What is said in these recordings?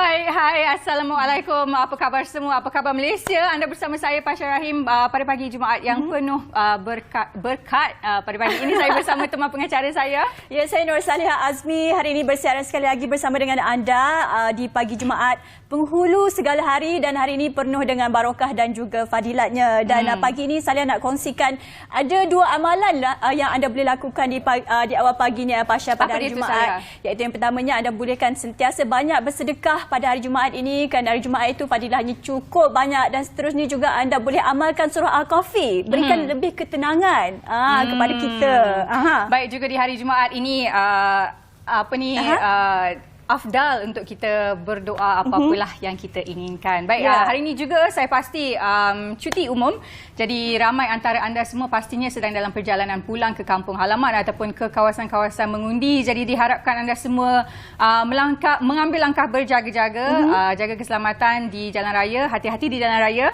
Baik, hai, Assalamualaikum. Apa khabar semua? Apa khabar Malaysia? Anda bersama saya, Pasha Rahim, pada pagi Jumaat yang penuh berkat. Pada pagi ini saya bersama teman pengacara saya. Ya, saya Nur Salihah Azmi. Hari ini bersiaran sekali lagi bersama dengan anda di pagi Jumaat penghulu segala hari, dan hari ini penuh dengan barokah dan juga fadilatnya. Dan pagi ini saya nak kongsikan ada dua amalan yang anda boleh lakukan di awal pagi ni, Pasha, pada hari Jumaat. Iaitu yang pertamanya, anda bolehkan sentiasa banyak bersedekah pada hari Jumaat ini, kan hari Jumaat itu fadilahnya cukup banyak, dan seterusnya juga anda boleh amalkan surah Al-Kahfi, berikan lebih ketenangan kepada kita. Baik, juga di hari Jumaat ini afdal untuk kita berdoa apapalah yang kita inginkan. Baik, hari ini juga saya pasti cuti umum. Jadi ramai antara anda semua pastinya sedang dalam perjalanan pulang ke kampung halaman ataupun ke kawasan-kawasan mengundi. Jadi diharapkan anda semua mengambil langkah berjaga-jaga, jaga keselamatan di jalan raya, hati-hati di jalan raya,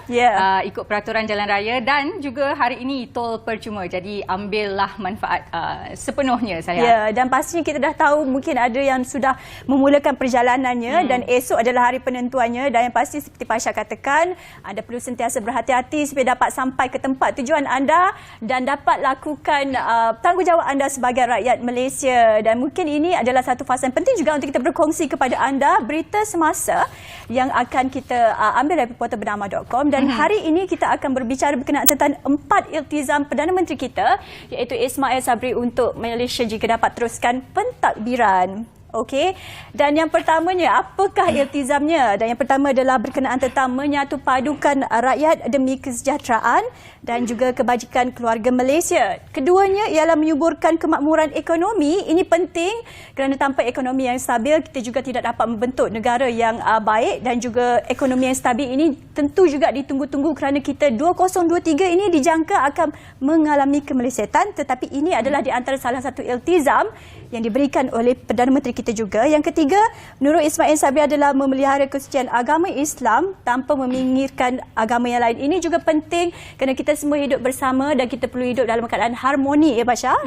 ikut peraturan jalan raya, dan juga hari ini tol percuma. Jadi ambillah manfaat sepenuhnya saya. Ya, dan pastinya kita dah tahu mungkin ada yang sudah memulakan perjalanannya dan esok adalah hari penentuannya, dan yang pasti seperti Pasha katakan, anda perlu sentiasa berhati-hati supaya dapat sampai ke tempat tujuan anda dan dapat lakukan tanggungjawab anda sebagai rakyat Malaysia. Dan mungkin ini adalah satu fasa yang penting juga untuk kita berkongsi kepada anda berita semasa yang akan kita ambil dari portalbernama.com. Dan hari ini kita akan berbicara berkenaan tentang 4 iltizam Perdana Menteri kita, iaitu Ismail Sabri untuk Malaysia jika dapat teruskan pentadbiran. Okey, dan yang pertamanya, apakah iltizamnya? Dan yang pertama adalah berkenaan tentang menyatu padukan rakyat demi kesejahteraan dan juga kebajikan keluarga Malaysia. Keduanya ialah menyuburkan kemakmuran ekonomi. Ini penting kerana tanpa ekonomi yang stabil, kita juga tidak dapat membentuk negara yang baik, dan juga ekonomi yang stabil ini tentu juga ditunggu-tunggu kerana kita 2023 ini dijangka akan mengalami kemelesetan, tetapi ini adalah di antara salah satu iltizam yang diberikan oleh Perdana Menteri kita juga. Yang ketiga, menurut Ismail Sabri adalah memelihara kesucian agama Islam tanpa meminggirkan agama yang lain. Ini juga penting kerana kita semua hidup bersama dan kita perlu hidup dalam keadaan harmoni, ya Pasha?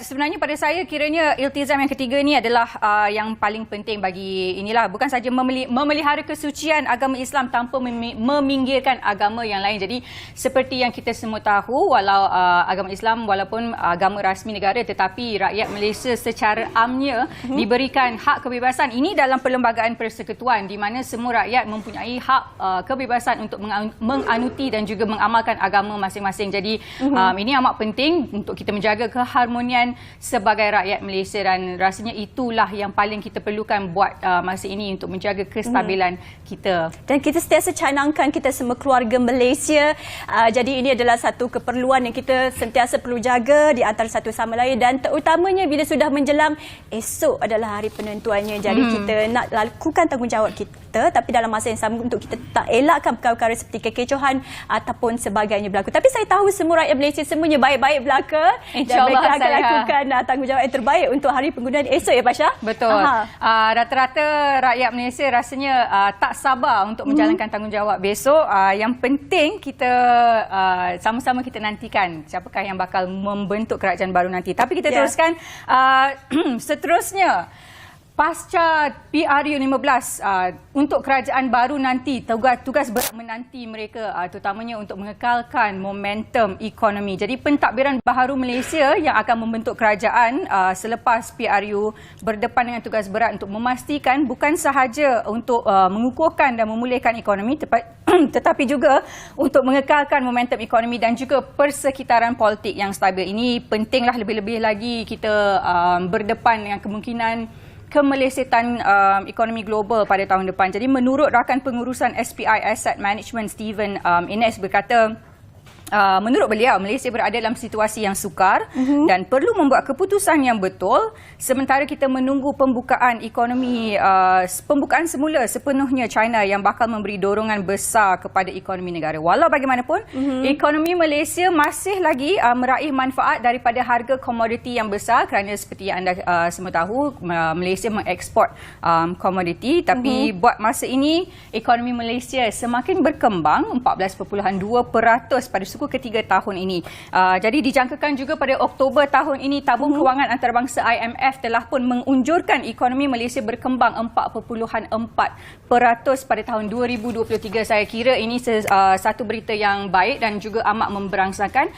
Sebenarnya pada saya kiranya iltizam yang ketiga ni adalah yang paling penting bagi inilah, bukan saja memelihara kesucian agama Islam tanpa meminggirkan agama yang lain. Jadi seperti yang kita semua tahu, walau agama Islam walaupun agama rasmi negara, tetapi rakyat Malaysia secara amnya diberikan hak kebebasan. Ini dalam Perlembagaan Persekutuan, di mana semua rakyat mempunyai hak kebebasan untuk menganuti dan juga mengamalkan agama masing-masing. Jadi ini amat penting untuk kita menjaga keharmonian sebagai rakyat Malaysia, dan rasanya itulah yang paling kita perlukan buat masa ini untuk menjaga kestabilan kita. Dan kita sentiasa canangkan kita semua keluarga Malaysia. Jadi ini adalah satu keperluan yang kita sentiasa perlu jaga di antara satu sama lain, dan terutamanya bila sudah menjelang esok adalah hari penentuannya. Jadi kita nak lakukan tanggungjawab kita, tapi dalam masa yang sama untuk kita tak elakkan perkara-perkara seperti kekecohan ataupun sebagainya berlaku. Tapi saya tahu semua rakyat Malaysia semuanya baik-baik belaka, dan mereka akan lakukan tanggungjawab yang terbaik untuk hari penggunaan esok, ya Pasha? Betul. Rata-rata rakyat Malaysia rasanya tak sabar untuk menjalankan tanggungjawab besok. Yang penting kita sama-sama kita nantikan siapakah yang bakal membentuk kerajaan baru nanti. Tapi kita teruskan seterusnya. Pasca PRU15, untuk kerajaan baru nanti, tugas berat menanti mereka, terutamanya untuk mengekalkan momentum ekonomi. Jadi pentadbiran baharu Malaysia yang akan membentuk kerajaan selepas PRU berdepan dengan tugas berat untuk memastikan bukan sahaja untuk mengukuhkan dan memulihkan ekonomi, tetapi juga untuk mengekalkan momentum ekonomi dan juga persekitaran politik yang stabil. Ini pentinglah, lebih-lebih lagi kita berdepan dengan kemungkinan kemelesetan ekonomi global pada tahun depan. Jadi menurut rakan pengurusan SPI Asset Management Steven Ines berkata, menurut beliau, Malaysia berada dalam situasi yang sukar dan perlu membuat keputusan yang betul sementara kita menunggu pembukaan ekonomi, pembukaan semula sepenuhnya China yang bakal memberi dorongan besar kepada ekonomi negara. Walau bagaimanapun, ekonomi Malaysia masih lagi meraih manfaat daripada harga komoditi yang besar, kerana seperti yang anda semua tahu, Malaysia mengeksport komoditi, tapi buat masa ini ekonomi Malaysia semakin berkembang, 14.2% pada suku ketiga tahun ini. Jadi dijangkakan juga pada Oktober tahun ini tabung kewangan antarabangsa IMF telah pun mengunjurkan ekonomi Malaysia berkembang 4.4% pada tahun 2023. Saya kira ini satu berita yang baik dan juga amat memberangsakan.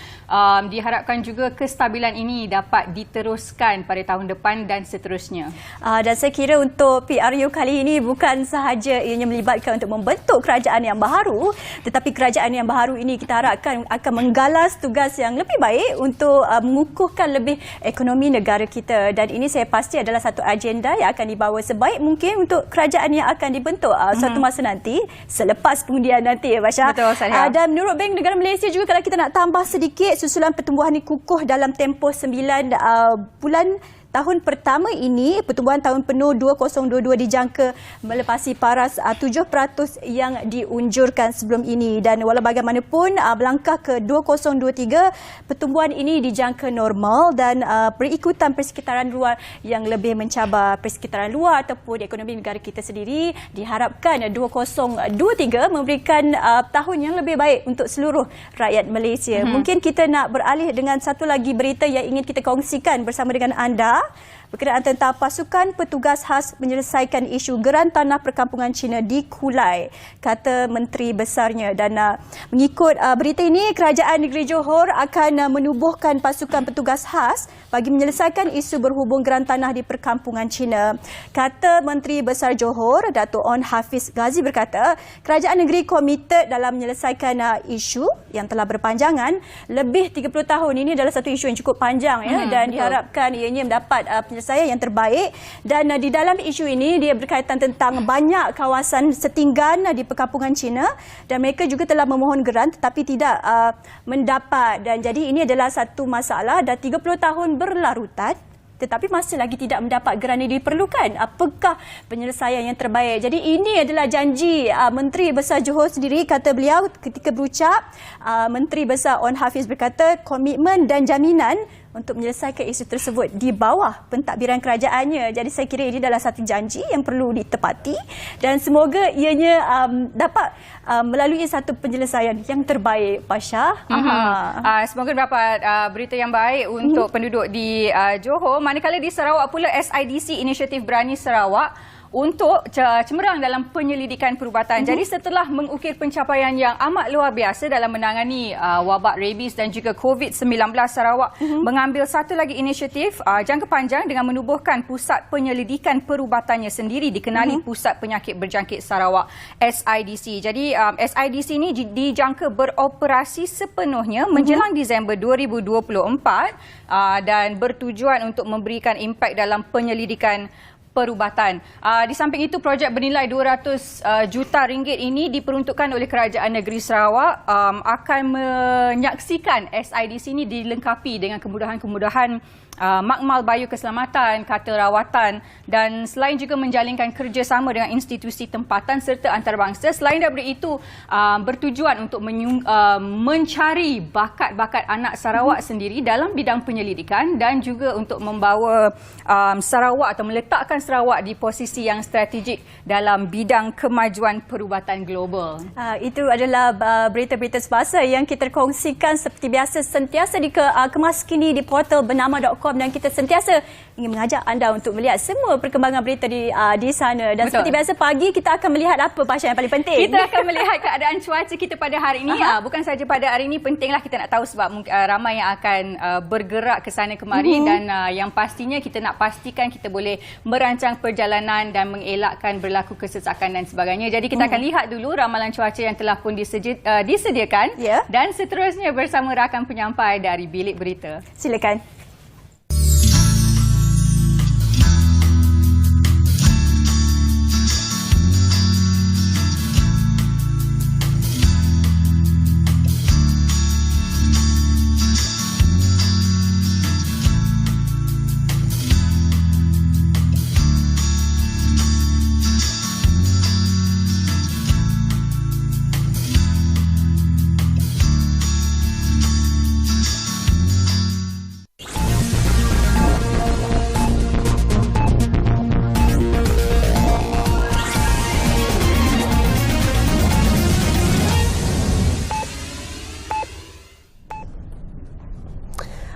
Diharapkan juga kestabilan ini dapat diteruskan pada tahun depan dan seterusnya. Dan saya kira untuk PRU kali ini bukan sahaja ianya melibatkan untuk membentuk kerajaan yang baru, tetapi kerajaan yang baru ini kita harapkan akan menggalas tugas yang lebih baik untuk mengukuhkan lebih ekonomi negara kita. Dan ini saya pasti adalah satu agenda yang akan dibawa sebaik mungkin untuk kerajaan yang akan dibentuk suatu masa nanti, selepas pengundian nanti, Basha. Betul, Sania. Dan menurut Bank Negara Malaysia juga, kalau kita nak tambah sedikit, susulan pertumbuhan ini kukuh dalam tempoh 9 bulan. Tahun pertama ini, pertumbuhan tahun penuh 2022 dijangka melepasi paras 7% yang diunjurkan sebelum ini. Dan walau bagaimanapun, melangkah ke 2023, pertumbuhan ini dijangka normal dan berikutan persekitaran luar yang lebih mencabar persekitaran luar ataupun ekonomi negara kita sendiri. Diharapkan 2023 memberikan tahun yang lebih baik untuk seluruh rakyat Malaysia. Mungkin kita nak beralih dengan satu lagi berita yang ingin kita kongsikan bersama dengan anda, berkenaan tentang pasukan petugas khas menyelesaikan isu geran tanah perkampungan Cina di Kulai, kata Menteri Besarnya. Dan mengikut berita ini, Kerajaan Negeri Johor akan menubuhkan pasukan petugas khas bagi menyelesaikan isu berhubung geran tanah di perkampungan Cina. Kata Menteri Besar Johor, Dato' On Hafiz Ghazi berkata, kerajaan negeri komited dalam menyelesaikan isu yang telah berpanjangan lebih 30 tahun. Ini adalah satu isu yang cukup panjang, ya, dan betul, diharapkan ianya mendapat penyelesaian yang terbaik. Dan di dalam isu ini, dia berkaitan tentang banyak kawasan setinggan di perkampungan Cina dan mereka juga telah memohon geran tetapi tidak mendapat. Dan jadi ini adalah satu masalah, dah 30 tahun berlarutan tetapi masih lagi tidak mendapat geran yang diperlukan. Apakah penyelesaian yang terbaik? Jadi ini adalah janji Menteri Besar Johor sendiri, kata beliau ketika berucap. Menteri Besar On Hafiz berkata komitmen dan jaminan untuk menyelesaikan isu tersebut di bawah pentadbiran kerajaannya. Jadi saya kira ini adalah satu janji yang perlu ditepati dan semoga ianya dapat melalui satu penyelesaian yang terbaik, Pasha. Semoga dapat berita yang baik untuk penduduk di Johor. Manakala di Sarawak pula, SIDC, Inisiatif Berani Sarawak, untuk cemerlang dalam penyelidikan perubatan. Jadi setelah mengukir pencapaian yang amat luar biasa dalam menangani wabak rabies dan juga COVID-19, Sarawak mengambil satu lagi inisiatif jangka panjang dengan menubuhkan pusat penyelidikan perubatannya sendiri, dikenali Pusat Penyakit Berjangkit Sarawak, SIDC. Jadi SIDC ini dijangka beroperasi sepenuhnya menjelang Disember 2024 dan bertujuan untuk memberikan impak dalam penyelidikan perubatan. Di samping itu, projek bernilai 200 juta ringgit ini diperuntukkan oleh Kerajaan Negeri Sarawak akan menyaksikan SIDC ini dilengkapi dengan kemudahan-kemudahan makmal bayu keselamatan, kata rawatan, dan selain juga menjalinkan kerjasama dengan institusi tempatan serta antarabangsa. Selain daripada itu, bertujuan untuk mencari bakat-bakat anak Sarawak sendiri dalam bidang penyelidikan dan juga untuk membawa Sarawak atau meletakkan Sarawak di posisi yang strategik dalam bidang kemajuan perubatan global. Itu adalah berita-berita semasa yang kita kongsikan seperti biasa, sentiasa dikemas kini di portal bernama.com, dan kita sentiasa ingin mengajak anda untuk melihat semua perkembangan berita di sana. Dan seperti biasa, pagi kita akan melihat apa, Pasha, yang paling penting? Kita akan melihat keadaan cuaca kita pada hari ini. Bukan saja pada hari ini, pentinglah kita nak tahu sebab ramai yang akan bergerak ke sana kemari dan yang pastinya kita nak pastikan kita boleh merancang perjalanan dan mengelakkan berlaku kesesakan dan sebagainya. Jadi kita akan lihat dulu ramalan cuaca yang telah pun disediakan dan seterusnya bersama rakan penyampai dari Bilik Berita. Silakan.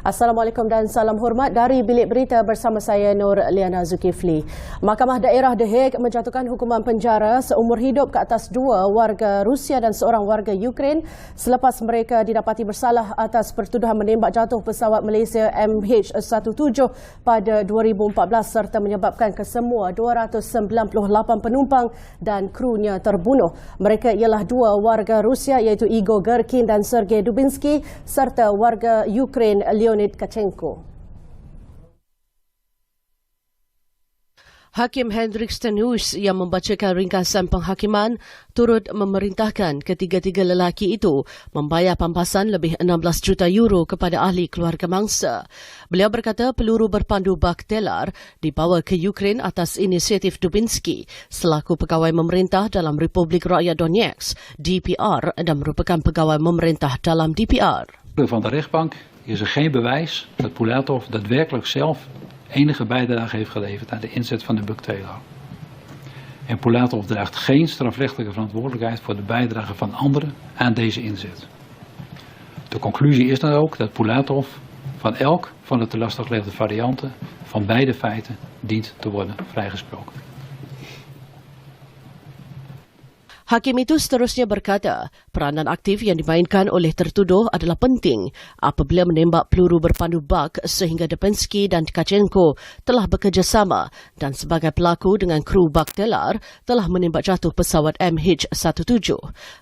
Assalamualaikum dan salam hormat dari Bilik Berita bersama saya Nur Liana Zulkifli. Mahkamah Daerah The Hague menjatuhkan hukuman penjara seumur hidup ke atas 2 warga Rusia dan seorang warga Ukraine selepas mereka didapati bersalah atas pertuduhan menembak jatuh pesawat Malaysia MH17 pada 2014 serta menyebabkan kesemua 298 penumpang dan krunya terbunuh. Mereka ialah 2 warga Rusia iaitu Igor Girkin dan Sergei Dubinsky serta warga Ukraine Leonid Kachenko. Hakim Hendrik Stenhuis yang membacakan ringkasan penghakiman turut memerintahkan ketiga-tiga lelaki itu membayar pampasan lebih 16 juta euro kepada ahli keluarga mangsa. Beliau berkata peluru berpandu baktelar dibawa ke Ukraine atas inisiatif Dubinsky selaku pegawai memerintah dalam Republik Rakyat Donetsk, DPR, dan merupakan pegawai memerintah dalam DPR. Van de rechtbank is er geen bewijs dat Pulatov daadwerkelijk zelf enige bijdrage heeft geleverd aan de inzet van de buktrailer. En Pulatov draagt geen strafrechtelijke verantwoordelijkheid voor de bijdrage van anderen aan deze inzet. De conclusie is dan ook dat Pulatov van elk van de te lastig gelegde varianten van beide feiten dient te worden vrijgesproken. Hakim itu seterusnya berkata, peranan aktif yang dimainkan oleh tertuduh adalah penting apabila menembak peluru berpandu bak sehingga Dubinsky dan Kachenko telah bekerjasama dan sebagai pelaku dengan kru baktelar telah menembak jatuh pesawat MH17.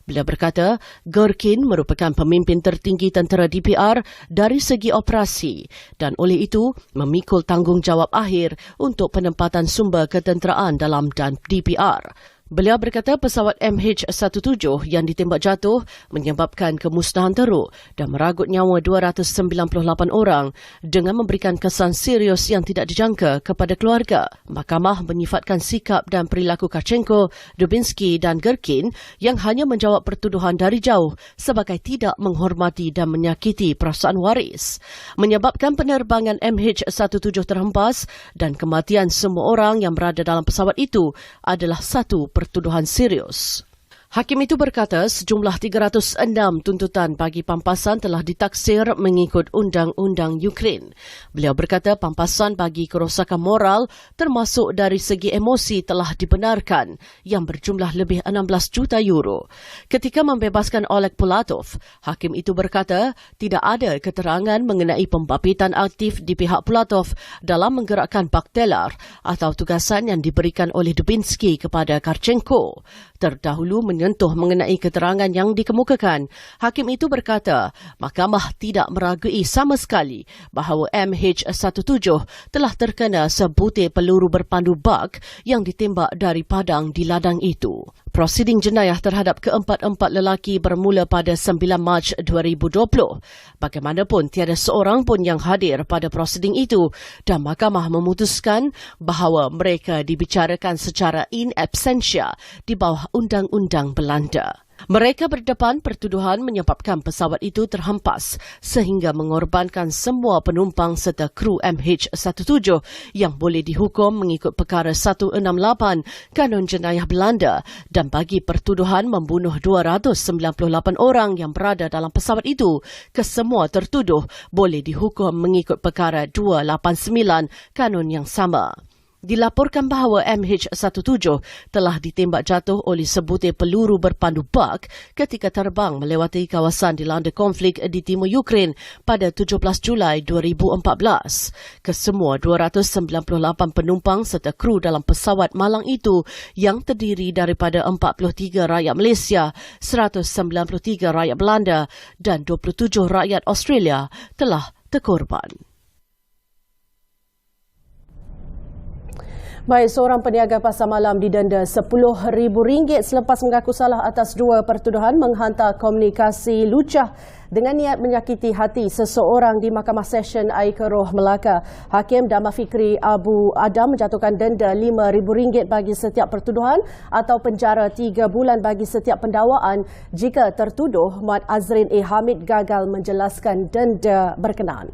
Beliau berkata, Girkin merupakan pemimpin tertinggi tentera DPR dari segi operasi dan oleh itu memikul tanggungjawab akhir untuk penempatan sumber ketenteraan dalam dan DPR. Beliau berkata pesawat MH17 yang ditembak jatuh menyebabkan kemusnahan teruk dan meragut nyawa 298 orang dengan memberikan kesan serius yang tidak dijangka kepada keluarga. Mahkamah menyifatkan sikap dan perilaku Kachenko, Dubinsky dan Girkin yang hanya menjawab pertuduhan dari jauh sebagai tidak menghormati dan menyakiti perasaan waris, menyebabkan penerbangan MH17 terhempas dan kematian semua orang yang berada dalam pesawat itu adalah satu pertuduhan serius. Hakim itu berkata sejumlah 306 tuntutan bagi pampasan telah ditaksir mengikut Undang-Undang Ukraine. Beliau berkata pampasan bagi kerosakan moral termasuk dari segi emosi telah dibenarkan yang berjumlah lebih 16 juta euro. Ketika membebaskan Oleg Pulatov, hakim itu berkata tidak ada keterangan mengenai pembabitan aktif di pihak Pulatov dalam menggerakkan baktelar atau tugasan yang diberikan oleh Dubinsky kepada Kachenko. Terdahulu menyentuh mengenai keterangan yang dikemukakan, hakim itu berkata mahkamah tidak meragui sama sekali bahawa MH17 telah terkena sebutir peluru berpandu bak yang ditembak dari padang di ladang itu. Prosiding jenayah terhadap keempat-empat lelaki bermula pada 9 Mac 2020. Bagaimanapun, tiada seorang pun yang hadir pada prosiding itu dan mahkamah memutuskan bahawa mereka dibicarakan secara in absentia di bawah Undang-Undang Belanda. Mereka berdepan pertuduhan menyebabkan pesawat itu terhempas sehingga mengorbankan semua penumpang serta kru MH17 yang boleh dihukum mengikut perkara 168 Kanun Jenayah Belanda dan bagi pertuduhan membunuh 298 orang yang berada dalam pesawat itu, kesemua tertuduh boleh dihukum mengikut perkara 289 Kanun yang sama. Dilaporkan bahawa MH17 telah ditembak jatuh oleh sebutir peluru berpandu bak ketika terbang melewati kawasan dilanda konflik di timur Ukraine pada 17 Julai 2014. Kesemua 298 penumpang serta kru dalam pesawat malang itu yang terdiri daripada 43 rakyat Malaysia, 193 rakyat Belanda dan 27 rakyat Australia telah terkorban. Baik, seorang peniaga pasar malam didenda RM10,000 selepas mengaku salah atas 2 pertuduhan menghantar komunikasi lucah dengan niat menyakiti hati seseorang di Mahkamah Session Air Keroh, Melaka. Hakim Dama Fikri Abu Adam menjatuhkan denda RM5,000 bagi setiap pertuduhan atau penjara 3 bulan bagi setiap pendakwaan jika tertuduh Mat Azrin A. Hamid gagal menjelaskan denda berkenaan.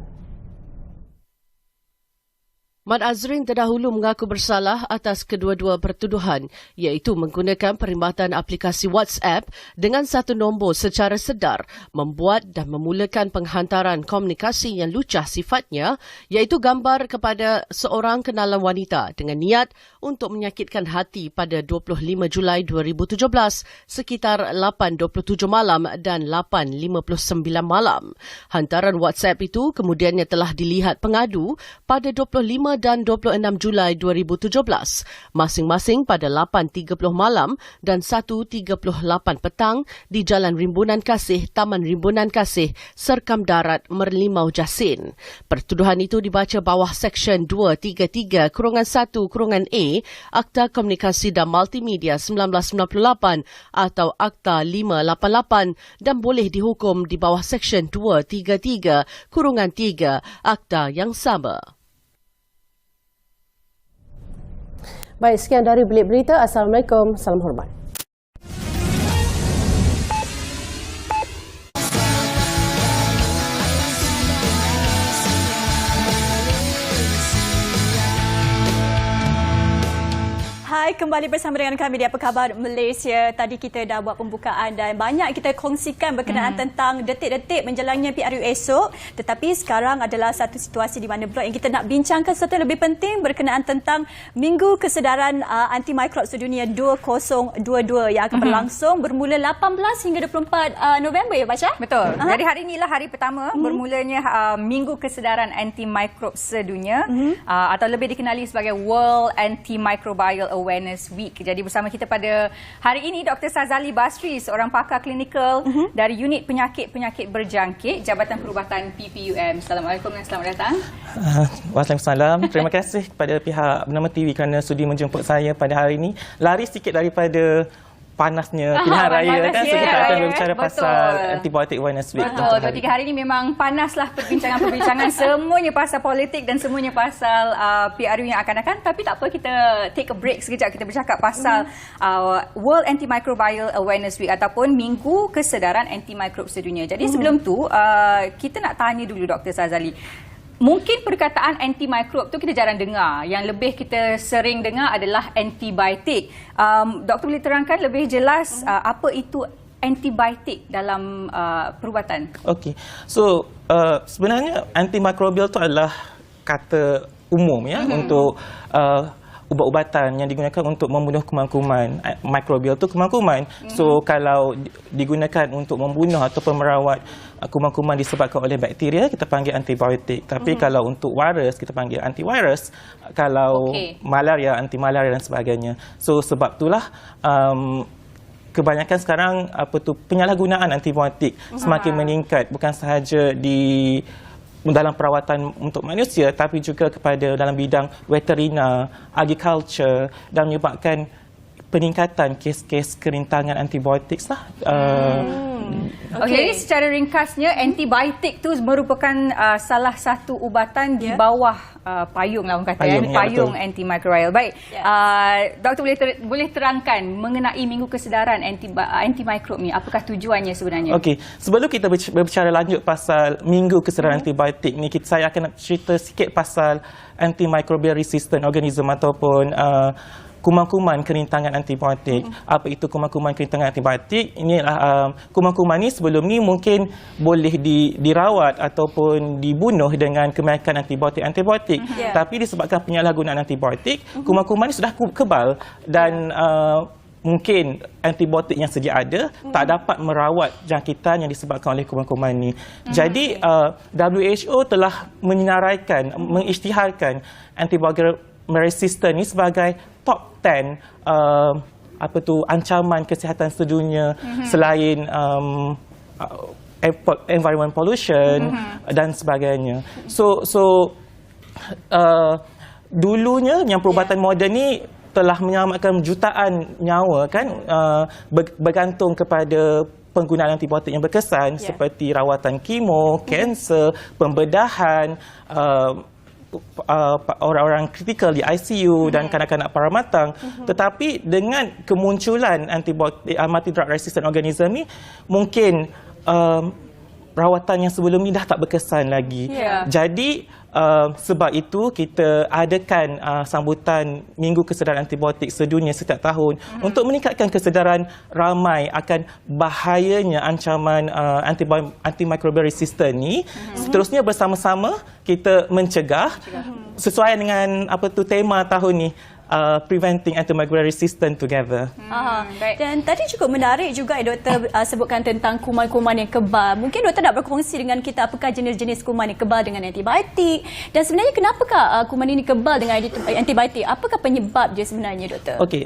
Mat Azrin terdahulu mengaku bersalah atas kedua-dua pertuduhan iaitu menggunakan perkhidmatan aplikasi WhatsApp dengan satu nombor secara sedar membuat dan memulakan penghantaran komunikasi yang lucah sifatnya iaitu gambar kepada seorang kenalan wanita dengan niat untuk menyakitkan hati pada 25 Julai 2017 sekitar 8.27 malam dan 8.59 malam. Hantaran WhatsApp itu kemudiannya telah dilihat pengadu pada 25 dan 26 Julai 2017, masing-masing pada 8.30 malam dan 1.38 petang di Jalan Rimbunan Kasih, Taman Rimbunan Kasih, Serkam Darat, Merlimau Jasin. Pertuduhan itu dibaca bawah Seksyen 233-1-A Akta Komunikasi dan Multimedia 1998 atau Akta 588 dan boleh dihukum di bawah Seksyen 233-3 Akta yang sama. Baik, sekian dari Bilik Berita. Assalamualaikum, salam hormat. Hai, kembali bersama dengan kami di Apa Khabar Malaysia. Tadi kita dah buat pembukaan dan banyak kita kongsikan berkenaan tentang detik-detik menjalannya PRU esok. Tetapi sekarang adalah satu situasi di mana pula yang kita nak bincangkan sesuatu yang lebih penting berkenaan tentang Minggu Kesedaran Anti Mikrob Sedunia 2022 yang akan berlangsung bermula 18 hingga 24 November ya, Basha? Betul. Jadi hari inilah hari pertama bermulanya Minggu Kesedaran Anti Mikrob Sedunia atau lebih dikenali sebagai World Antimicrobial Awareness Week. Jadi bersama kita pada hari ini Dr. Sazali Basri, seorang pakar klinikal dari Unit Penyakit-Penyakit Berjangkit Jabatan Perubatan PPUM. Assalamualaikum dan selamat datang. Waalaikumsalam. Terima kasih kepada pihak Bernama TV kerana sudi menjemput saya pada hari ini. Lari sikit daripada panasnya pilihan raya kan, so kita akan berbicara pasal Antibiotic Awareness Week. Betul, 2-3 hari ini memang panaslah perbincangan-perbincangan semuanya pasal politik dan semuanya pasal PRU yang akan datang. Tapi tak apa, kita take a break sekejap, kita bercakap pasal World Antimicrobial Awareness Week ataupun Minggu Kesedaran Antimikrob Sedunia. Jadi sebelum tu kita nak tanya dulu Dr. Sazali. Mungkin perkataan antimikrob tu kita jarang dengar. Yang lebih kita sering dengar adalah antibiotik. Doktor boleh terangkan lebih jelas apa itu antibiotik dalam perubatan? Okey. So, sebenarnya antimikrobial tu adalah kata umum ya untuk ubat-ubatan yang digunakan untuk membunuh kuman-kuman. Mikrobial tu kuman-kuman. So kalau digunakan untuk membunuh ataupun merawat kuman-kuman disebabkan oleh bakteria, kita panggil antibiotik. Tapi kalau untuk virus, kita panggil antivirus. Kalau malaria, antimalaria dan sebagainya. So sebab itulah kebanyakan sekarang penyalahgunaan antibiotik semakin meningkat, bukan sahaja di dalam perawatan untuk manusia tapi juga kepada dalam bidang veterina, agriculture dan menyebabkan peningkatan kes-kes kerintangan antibiotik lah. Jadi secara ringkasnya antibiotik tu merupakan salah satu ubatan di bawah payung lah orang kata, payung antimicrobial. Baik, doktor boleh terangkan mengenai Minggu Kesedaran antimikrob ni, apakah tujuannya sebenarnya? Okey, sebelum kita berbicara lanjut pasal Minggu Kesedaran antibiotik ni, saya akan cerita sikit pasal antimicrobial resistant organism ataupun kuman-kuman kerintangan antibiotik. Apa itu kuman-kuman kerintangan antibiotik? Inilah kuman-kuman ni sebelum ni mungkin boleh dirawat ataupun dibunuh dengan kemakan antibiotik. Tapi disebabkan penyalahgunaan antibiotik, kuman-kuman ni sudah kebal dan mungkin antibiotik yang sedia ada tak dapat merawat jangkitan yang disebabkan oleh kuman-kuman ni. Jadi WHO telah menyenaraikan, mengisytiharkan antibiotik resistant ni sebagai top 10 ancaman kesihatan sedunia selain environment pollution dan sebagainya. So dulunya yang perubatan moden ni telah menyelamatkan jutaan nyawa kan, bergantung kepada penggunaan antibiotik yang berkesan seperti rawatan kemo, kanser, pembedahan, orang-orang kritikal di ICU dan kanak-kanak paramatang. Tetapi dengan kemunculan antibiotik multi drug resistant organism ni, mungkin rawatan yang sebelum ni dah tak berkesan lagi. Ya. Jadi sebab itu kita adakan sambutan Minggu Kesedaran Antibiotik sedunia setiap tahun untuk meningkatkan kesedaran ramai akan bahayanya ancaman antimicrobial resistant ni. Seterusnya bersama-sama kita mencegah sesuai dengan tema tahun ni. Preventing antimicrobial resistance together. Baik. Dan tadi cukup menarik juga doktor sebutkan tentang kuman-kuman yang kebal. Mungkin doktor nak berkongsi dengan kita apakah jenis-jenis kuman yang kebal dengan antibiotik dan sebenarnya kenapakah kuman ini kebal dengan antibiotik? Apakah penyebab dia sebenarnya doktor? Okey,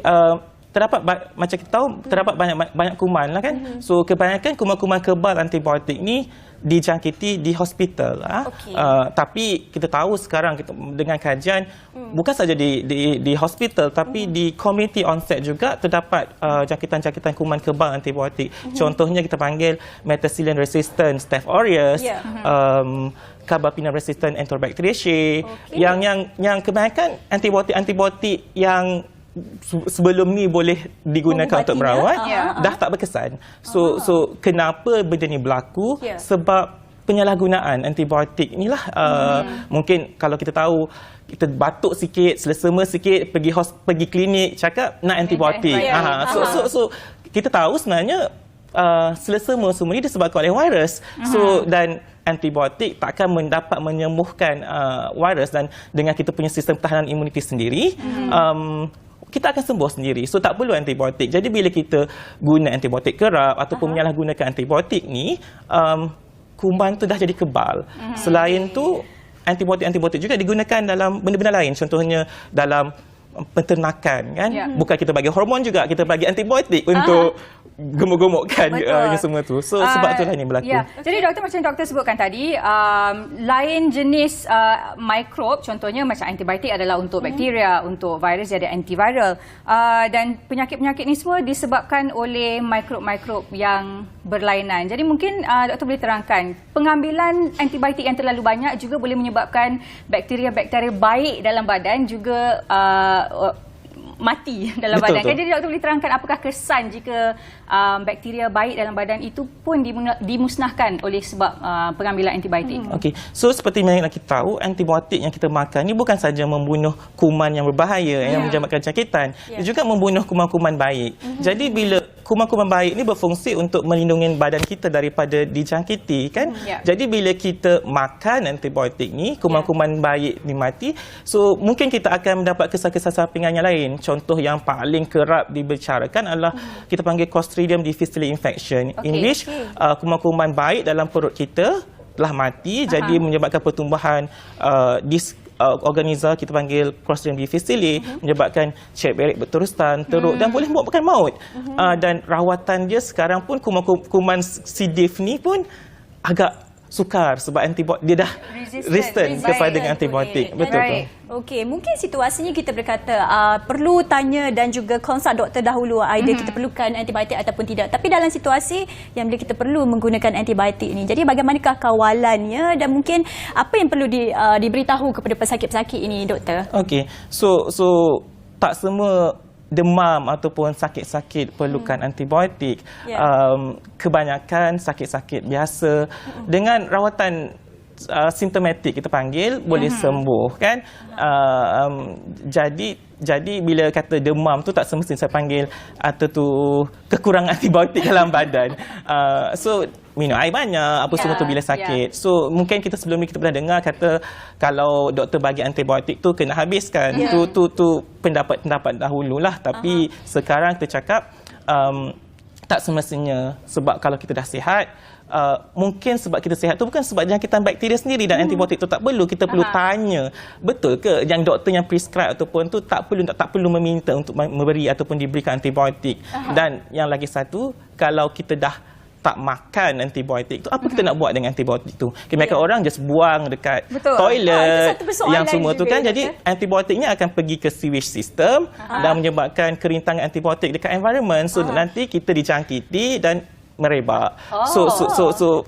terdapat macam kita tahu terdapat banyak kuman lah kan. So kebanyakan kuman-kuman kebal antibiotik ni dijangkiti di hospital. Okey. Tapi kita tahu sekarang dengan kajian bukan saja di hospital tapi di community onset juga terdapat jangkitan-jangkitan kuman kebal antibiotik. Contohnya kita panggil methicillin resistant Staph aureus, Carbapenem resistant Enterobacteriaceae. Yang kebanyakan antibiotik yang sebelum ni boleh digunakan untuk merawat dah tak berkesan. So kenapa benda ni berlaku? Sebab penyalahgunaan antibiotik inilah. Mungkin kalau kita tahu kita batuk sikit, selesema sikit, pergi klinik cakap nak antibiotik. So kita tahu sebenarnya selesema semua ni disebabkan oleh virus. So dan antibiotik takkan mendapat menyembuhkan virus, dan dengan kita punya sistem pertahanan imuniti sendiri kita akan sembuh sendiri. So tak perlu antibiotik. Jadi bila kita guna antibiotik kerap ataupun menyalahgunakan antibiotik ni, kuman tu dah jadi kebal. Selain tu, antibiotik juga digunakan dalam benda-benda lain. Contohnya dalam penternakan kan. Bukan kita bagi hormon juga, kita bagi antibiotik untuk gemuk-gemukkan yang semua tu. So sebab itulah ini berlaku. Ya. Jadi doktor, macam doktor sebutkan tadi, lain jenis mikrob, contohnya macam antibiotik adalah untuk bakteria, untuk virus jadi antiviral. Dan penyakit-penyakit ni semua disebabkan oleh mikrob-mikrob yang berlainan. Jadi mungkin doktor boleh terangkan, pengambilan antibiotik yang terlalu banyak juga boleh menyebabkan bakteria-bakteria baik dalam badan juga mati dalam badan. Jadi doktor boleh terangkan apakah kesan jika bakteria baik dalam badan itu pun dimusnahkan oleh sebab pengambilan antibiotik. Okey. So seperti yang kita tahu, antibiotik yang kita makan ni bukan saja membunuh kuman yang berbahaya yang menyebabkan jangkitan, dia juga membunuh kuman-kuman baik. Jadi bila kuman-kuman baik ni berfungsi untuk melindungi badan kita daripada dijangkiti kan. Jadi bila kita makan antibiotik ni, kuman-kuman baik ni mati. So mungkin kita akan mendapat kesan-kesan sampingan yang lain. Contoh yang paling kerap dibicarakan adalah kita panggil Clostridium difficile infection. In which kuman-kuman baik dalam perut kita telah mati, jadi menyebabkan pertumbuhan organisma kita panggil Clostridium difficile, menyebabkan cep berik berterusan, teruk dan boleh menyebabkan maut. Dan rawatan dia sekarang pun kuman C. diff ni pun agak sukar sebab antibiotik dia dah resistant kepada antibiotik. Betul tu. Okey, mungkin situasinya kita berkata perlu tanya dan juga konsult doktor dahulu either kita perlukan antibiotik ataupun tidak. Tapi dalam situasi yang bila kita perlu menggunakan antibiotik ni, jadi bagaimanakah kawalannya dan mungkin apa yang perlu diberitahu kepada pesakit-pesakit ini, doktor? Okey. So tak semua demam ataupun sakit-sakit perlukan antibiotik. Kebanyakan sakit-sakit biasa dengan rawatan simptomatik kita panggil boleh sembuh kan. Jadi bila kata demam tu tak semestinya saya panggil atau tu kekurangan antibiotik dalam badan. So minum air banyak apa semua tu bila sakit. So mungkin kita sebelum ni kita pernah dengar kata kalau doktor bagi antibiotik tu kena habiskan. Tu pendapat dahululah, tapi sekarang kita cakap tak semestinya, sebab kalau kita dah sihat, mungkin sebab kita sihat tu bukan sebab jangkitan bakteria sendiri dan antibiotik tu tak perlu. Kita perlu tanya, betul ke yang doktor yang prescribe ataupun tu tak perlu meminta untuk memberi ataupun diberikan antibiotik. Dan yang lagi satu, kalau kita dah tak makan antibiotik tu, apa kita nak buat dengan antibiotik tu? Kebanyakan orang just buang dekat toilet yang semua tu kan. Jadi antibiotiknya akan pergi ke sewage system dan menyebabkan kerintangan antibiotik dekat environment. So nanti kita dijangkiti dan merebak. So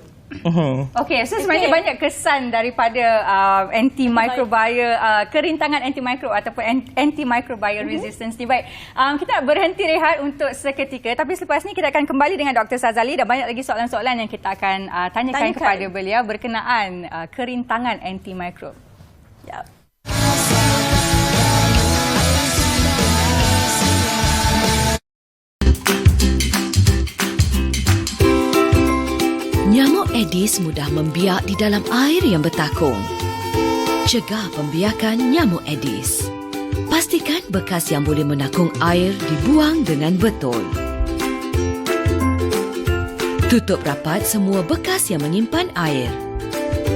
Okey, so sebenarnya banyak kesan daripada antimicrobial, kerintangan antimikrob ataupun antimicrobial resistance ni. Baik, kita nak berhenti rehat untuk seketika, tapi selepas ni kita akan kembali dengan Dr. Sazali dan banyak lagi soalan-soalan yang kita akan tanyakan kepada beliau berkenaan kerintangan antimikrob. Ya. Nyamuk Aedes mudah membiak di dalam air yang bertakung. Cegah pembiakan nyamuk Aedes. Pastikan bekas yang boleh menakung air dibuang dengan betul. Tutup rapat semua bekas yang menyimpan air.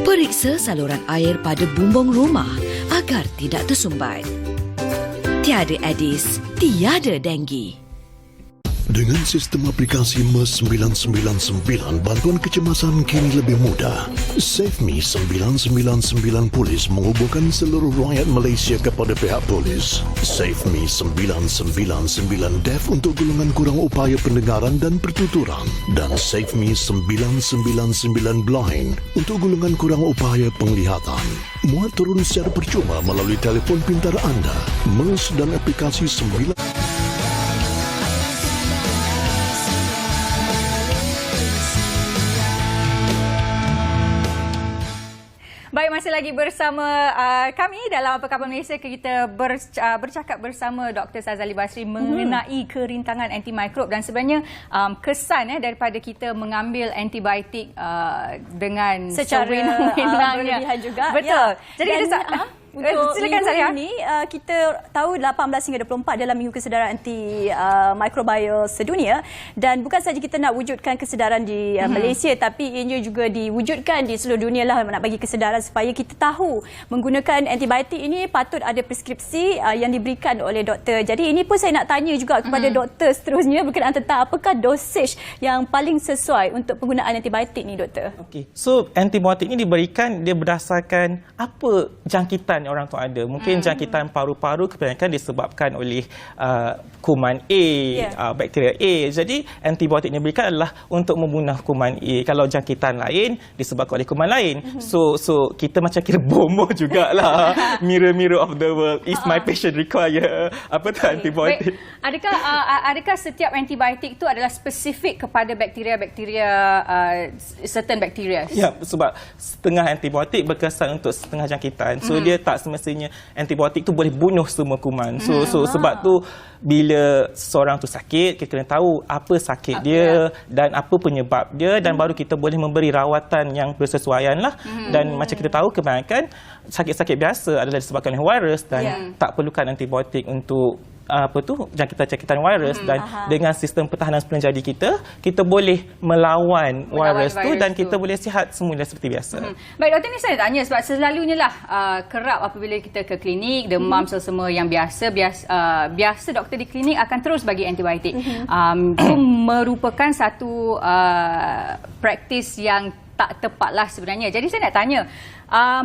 Periksa saluran air pada bumbung rumah agar tidak tersumbat. Tiada Aedes, tiada denggi. Dengan sistem aplikasi MERS 999, bantuan kecemasan kini lebih mudah. SafeMe 999 Polis menghubungkan seluruh rakyat Malaysia kepada pihak polis. SafeMe 999 Deaf untuk golongan kurang upaya pendengaran dan pertuturan. Dan SafeMe 999 Blind untuk golongan kurang upaya penglihatan. Muat turun secara percuma melalui telefon pintar anda. MERS dan aplikasi 9... Baik, masih lagi bersama kami dalam Apa Khabar Malaysia. Kita bercakap bersama Dr. Sazali Basri mengenai kerintangan antimikrob dan sebenarnya kesan daripada kita mengambil antibiotik dengan Secara berlebihan juga. Betul. Ya. Jadi dan, kita untuk silakan minggu saya. ini kita tahu 18 hingga 24 dalam Minggu Kesedaran Anti Mikrobial Sedunia, dan bukan saja kita nak wujudkan kesedaran di Malaysia, tapi ianya juga diwujudkan di seluruh dunia lah, nak bagi kesedaran supaya kita tahu menggunakan antibiotik ini patut ada preskripsi yang diberikan oleh doktor. Jadi ini pun saya nak tanya juga kepada doktor seterusnya berkenaan tentang apakah dosage yang paling sesuai untuk penggunaan antibiotik ni, doktor. Okey. So antibiotik ini diberikan dia berdasarkan apa jangkitan yang orang tu ada. Mungkin jangkitan paru-paru kebanyakan disebabkan oleh kuman A, bakteria A. Jadi antibiotik yang diberikan adalah untuk membunuh kuman A. Kalau jangkitan lain disebabkan oleh kuman lain. So kita macam kira bomoh jugalah. Mirror of the world. Is my patient require antibiotik? Baik. Adakah setiap antibiotik itu adalah spesifik kepada bakteria-bakteria, certain bacteria? Ya, sebab setengah antibiotik berkesan untuk setengah jangkitan. So dia tak semestinya antibiotik tu boleh bunuh semua kuman. So sebab tu bila seseorang tu sakit, kita kena tahu apa sakit dia dan apa penyebab dia, dan baru kita boleh memberi rawatan yang bersesuaian lah. Dan macam kita tahu kebanyakan sakit-sakit biasa adalah disebabkan oleh virus dan tak perlukan antibiotik untuk jangkitan-jangkitan virus. Dan dengan sistem pertahanan sebelum jadi kita boleh melawan virus tu dan kita boleh sihat semula seperti biasa. Baik, doktor, ni saya tanya sebab selalunya lah kerap apabila kita ke klinik, demam selsema yang biasa doktor di klinik akan terus bagi antibiotik. Itu merupakan satu praktis yang tak tepatlah sebenarnya. Jadi saya nak tanya,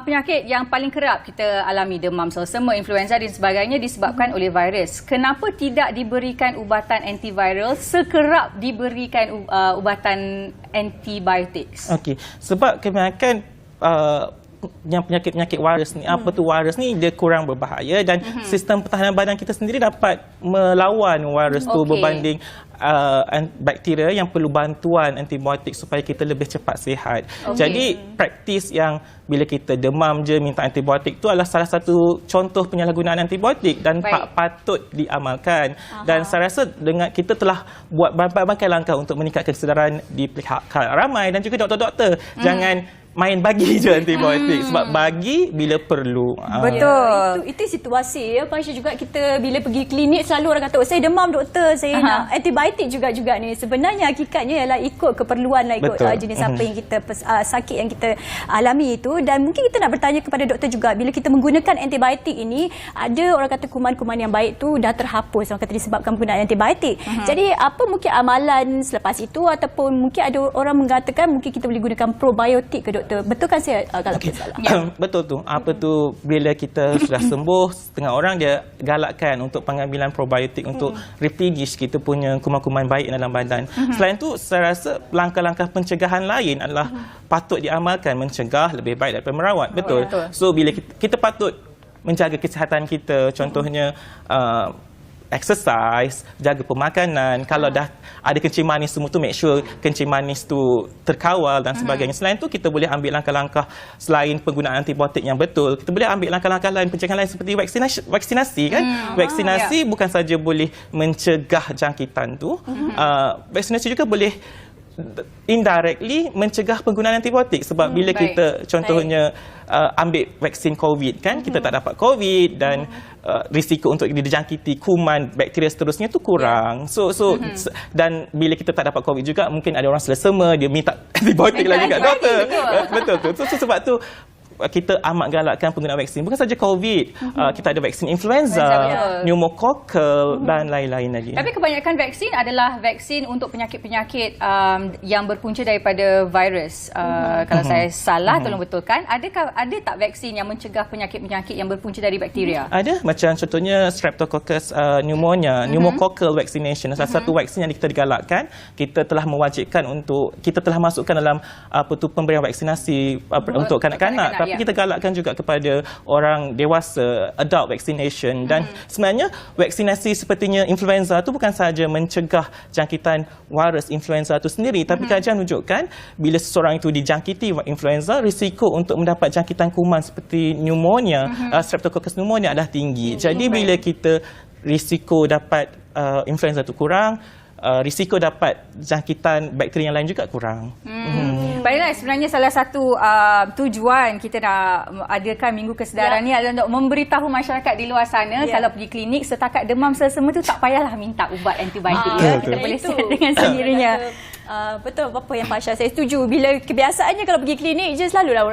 penyakit yang paling kerap kita alami, demam selsema, influenza dan sebagainya disebabkan oleh virus. Kenapa tidak diberikan ubatan antiviral sekerap diberikan ubatan antibiotik? Okey, sebab kebanyakan yang penyakit-penyakit virus ni, apa tu virus ni, dia kurang berbahaya dan sistem pertahanan badan kita sendiri dapat melawan virus tu berbanding bakteria yang perlu bantuan antibiotik supaya kita lebih cepat sihat. Jadi praktis yang bila kita demam je minta antibiotik tu adalah salah satu contoh penyalahgunaan antibiotik dan tak patut diamalkan. Dan saya rasa dengan kita telah buat berbagai langkah untuk meningkatkan kesedaran di pihak ramai dan juga doktor-doktor. Jangan main bagi je antibiotik, sebab bagi bila perlu. Betul. Itu situasi ya. Pasal juga kita bila pergi klinik selalu orang kata, saya demam doktor, saya nak antibiotik juga ni. Sebenarnya hakikatnya ialah ikut keperluan lah, ikut jenis apa yang kita sakit yang kita alami itu. Dan mungkin kita nak bertanya kepada doktor juga, bila kita menggunakan antibiotik ini, ada orang kata kuman-kuman yang baik tu dah terhapus, orang kata disebabkan penggunaan antibiotik. Jadi apa mungkin amalan selepas itu, ataupun mungkin ada orang mengatakan mungkin kita boleh gunakan probiotik ke doktor doktor? Betul kan saya kalau tak salah? Betul tu. Apa tu, bila kita sudah sembuh, setengah orang dia galakkan untuk pengambilan probiotik untuk replenish kita punya kuman-kuman baik dalam badan. Selain tu, saya rasa langkah-langkah pencegahan lain adalah patut diamalkan, mencegah lebih baik daripada merawat. Betul. So bila kita patut menjaga kesihatan kita, contohnya exercise, jaga pemakanan. Kalau dah ada kencing manis semua tu, make sure kencing manis tu terkawal dan sebagainya. Selain tu, kita boleh ambil langkah-langkah selain penggunaan antibiotik yang betul. Kita boleh ambil langkah-langkah lain, pencegahan lain seperti vaksinasi kan. Vaksinasi bukan saja boleh mencegah jangkitan tu, vaksinasi juga boleh indirectly mencegah penggunaan antibiotik, sebab bila kita contohnya ambil vaksin COVID kan, kita tak dapat COVID dan risiko untuk dijangkiti kuman, bakteria seterusnya tu kurang. Dan bila kita tak dapat COVID juga, mungkin ada orang selesema, dia minta antibiotik lagi kat doktor. Betul tu. So sebab tu kita amat galakkan penggunaan vaksin. Bukan saja COVID, kita ada vaksin influenza, pneumococcal dan lain-lain lagi. Tapi kebanyakan vaksin adalah vaksin untuk penyakit-penyakit yang berpunca daripada virus. Kalau saya salah, tolong betulkan. Ada tak vaksin yang mencegah penyakit-penyakit yang berpunca dari bakteria? Ada, macam contohnya Streptococcus pneumonia, pneumococcal vaccination. Salah satu vaksin yang kita digalakkan, kita telah mewajibkan untuk, kita telah masukkan dalam pemberian vaksinasi untuk kanak-kanak. Tapi kita galakkan juga kepada orang dewasa, adult vaccination. Dan sebenarnya vaksinasi sepertinya influenza itu bukan sahaja mencegah jangkitan virus influenza itu sendiri, tapi kajian menunjukkan bila seseorang itu dijangkiti influenza, risiko untuk mendapat jangkitan kuman seperti pneumonia, Streptococcus pneumonia adalah tinggi. Jadi bila kita risiko dapat influenza itu kurang, risiko dapat jangkitan bakteri yang lain juga kurang. Baiklah, sebenarnya salah satu tujuan kita nak adakan Minggu Kesedaran ni adalah untuk memberitahu masyarakat di luar sana kalau pergi klinik setakat demam selesema tu tak payahlah minta ubat antibiotik. Kita boleh sihat dengan sendirinya. Betul apa yang Pak Syah, saya setuju. Bila kebiasaannya kalau pergi klinik je selalulah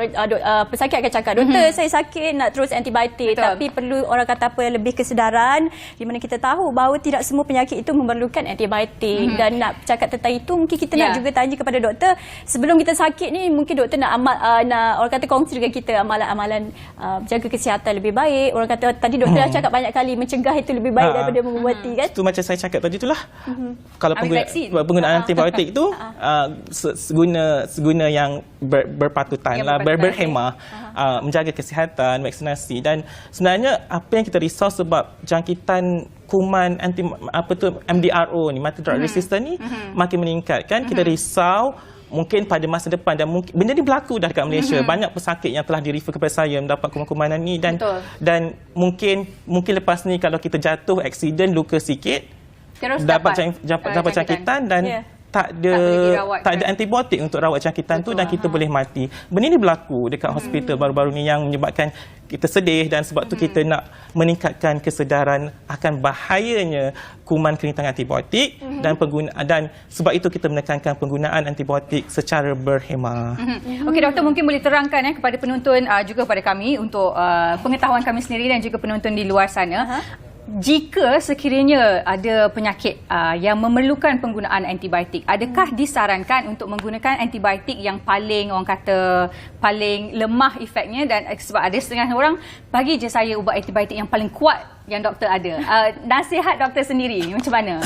pesakit akan cakap, doktor saya sakit nak terus antibiotik. Tapi perlu orang kata apa, lebih kesedaran di mana kita tahu bahawa tidak semua penyakit itu memerlukan antibiotik. Dan nak cakap tentang itu, mungkin kita nak juga tanya kepada doktor sebelum kita sakit ni, mungkin doktor nak nak orang kata kongsi dengan kita amalan-amalan jaga kesihatan lebih baik. Orang kata tadi doktor dah cakap banyak kali, mencegah itu lebih baik daripada mengubati kan. Itu macam saya cakap tadi itulah. Kalau penggunaan antibiotik itu seguna yang berpatutan lah, berhemah, menjaga kesihatan, vaksinasi. Dan sebenarnya apa yang kita risau sebab jangkitan kuman MDRO ni, multi drug resistant ni makin meningkat kan. Kita risau mungkin pada masa depan, dan mungkin benda ni berlaku dah dekat Malaysia. Banyak pesakit yang telah di-refer kepada saya mendapat kuman-kumanan ni, dan mungkin lepas ni kalau kita jatuh, aksiden, luka sikit, terus dapat jangkitan dan tak ada antibiotik untuk rawat jangkitan tu, dan kita boleh mati. Benda ni berlaku dekat hospital baru-baru ni yang menyebabkan kita sedih, dan sebab tu kita nak meningkatkan kesedaran akan bahayanya kuman kerintangan antibiotik dan sebab itu kita menekankan penggunaan antibiotik secara berhemah. Okey, doktor mungkin boleh terangkan kepada penonton juga kepada kami untuk pengetahuan kami sendiri dan juga penonton di luar sana. Jika sekiranya ada penyakit yang memerlukan penggunaan antibiotik, adakah disarankan untuk menggunakan antibiotik yang paling, orang kata, paling lemah efeknya? Dan sebab ada setengah orang, bagi je saya ubat antibiotik yang paling kuat yang doktor ada. Nasihat doktor sendiri macam mana?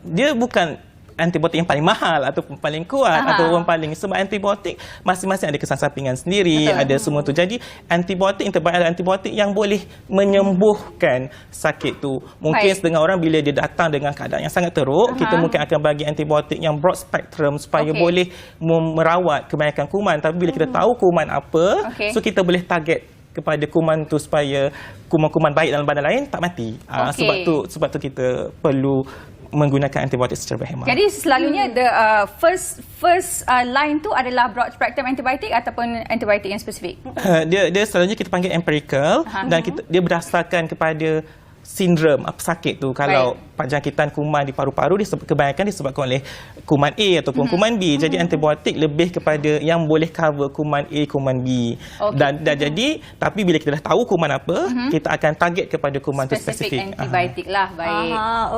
Dia bukan antibiotik yang paling mahal ataupun paling kuat ataupun paling, sebab antibiotik masing-masing ada kesan sampingan sendiri, ada semua tu. Jadi antibiotik yang terbaik adalah antibiotik yang boleh menyembuhkan sakit tu. Mungkin setengah orang bila dia datang dengan keadaan yang sangat teruk, kita mungkin akan bagi antibiotik yang broad spectrum supaya boleh merawat kebanyakan kuman. Tapi bila kita tahu kuman apa, so kita boleh target kepada kuman tu supaya kuman-kuman baik dalam badan lain tak mati. Sebab tu kita perlu menggunakan antibiotik secara berhemah. Jadi selalunya the first line tu adalah broad spectrum antibiotik ataupun antibiotik yang spesifik? Dia selalunya kita panggil empirical, dan dia berdasarkan kepada sindrom apa sakit tu. Kalau penjangkitan kuman di paru-paru kebanyakan disebabkan oleh kuman A ataupun kuman B. Jadi antibiotik lebih kepada yang boleh cover kuman A, kuman B. Dan jadi tapi bila kita dah tahu kuman apa, kita akan target kepada kuman itu spesifik. Antibiotik lah, baik.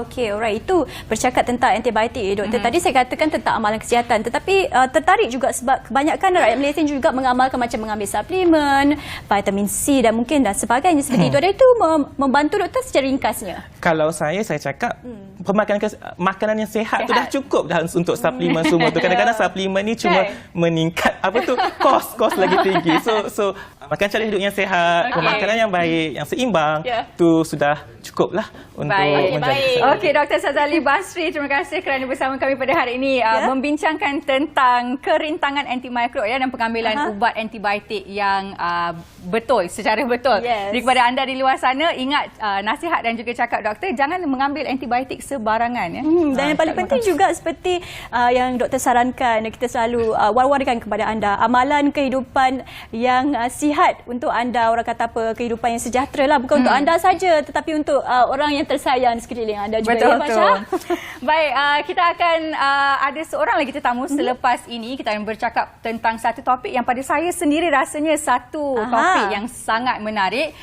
Okey, alright. Itu bercakap tentang antibiotik, doktor. Tadi saya katakan tentang amalan kesihatan, tetapi tertarik juga sebab kebanyakan rakyat Malaysia juga mengamalkan macam mengambil suplemen, vitamin C dan mungkin dan sebagainya seperti itu. Ada itu membantu doktor secara ringkasnya. Kalau saya cakap makanan yang sihat tu dah cukup dah untuk suplemen semua tu. Kadang-kadang suplemen ni cuma meningkat kos lagi tinggi. So makan cara hidup yang sihat, makanan yang baik, yang seimbang, tu sudah cukup lah untuk menjadi kesihatan. Okey, Dr. Sazali Basri, terima kasih kerana bersama kami pada hari ini membincangkan tentang kerintangan antimikrob dan pengambilan ubat antibiotik yang secara betul. Jadi kepada anda di luar sana, ingat nasihat dan juga cakap doktor, jangan mengambil antibiotik sebarangan. Dan yang paling penting juga seperti yang doktor sarankan, kita selalu war-warkan kepada anda, amalan kehidupan yang sihat untuk anda, orang kata apa, kehidupan yang sejahtera lah, bukan untuk anda saja tetapi untuk orang yang tersayang di sekeliling anda juga. Betul. Baik, kita akan ada seorang lagi tetamu selepas ini. Kita akan bercakap tentang satu topik yang pada saya sendiri rasanya satu topik yang sangat menarik.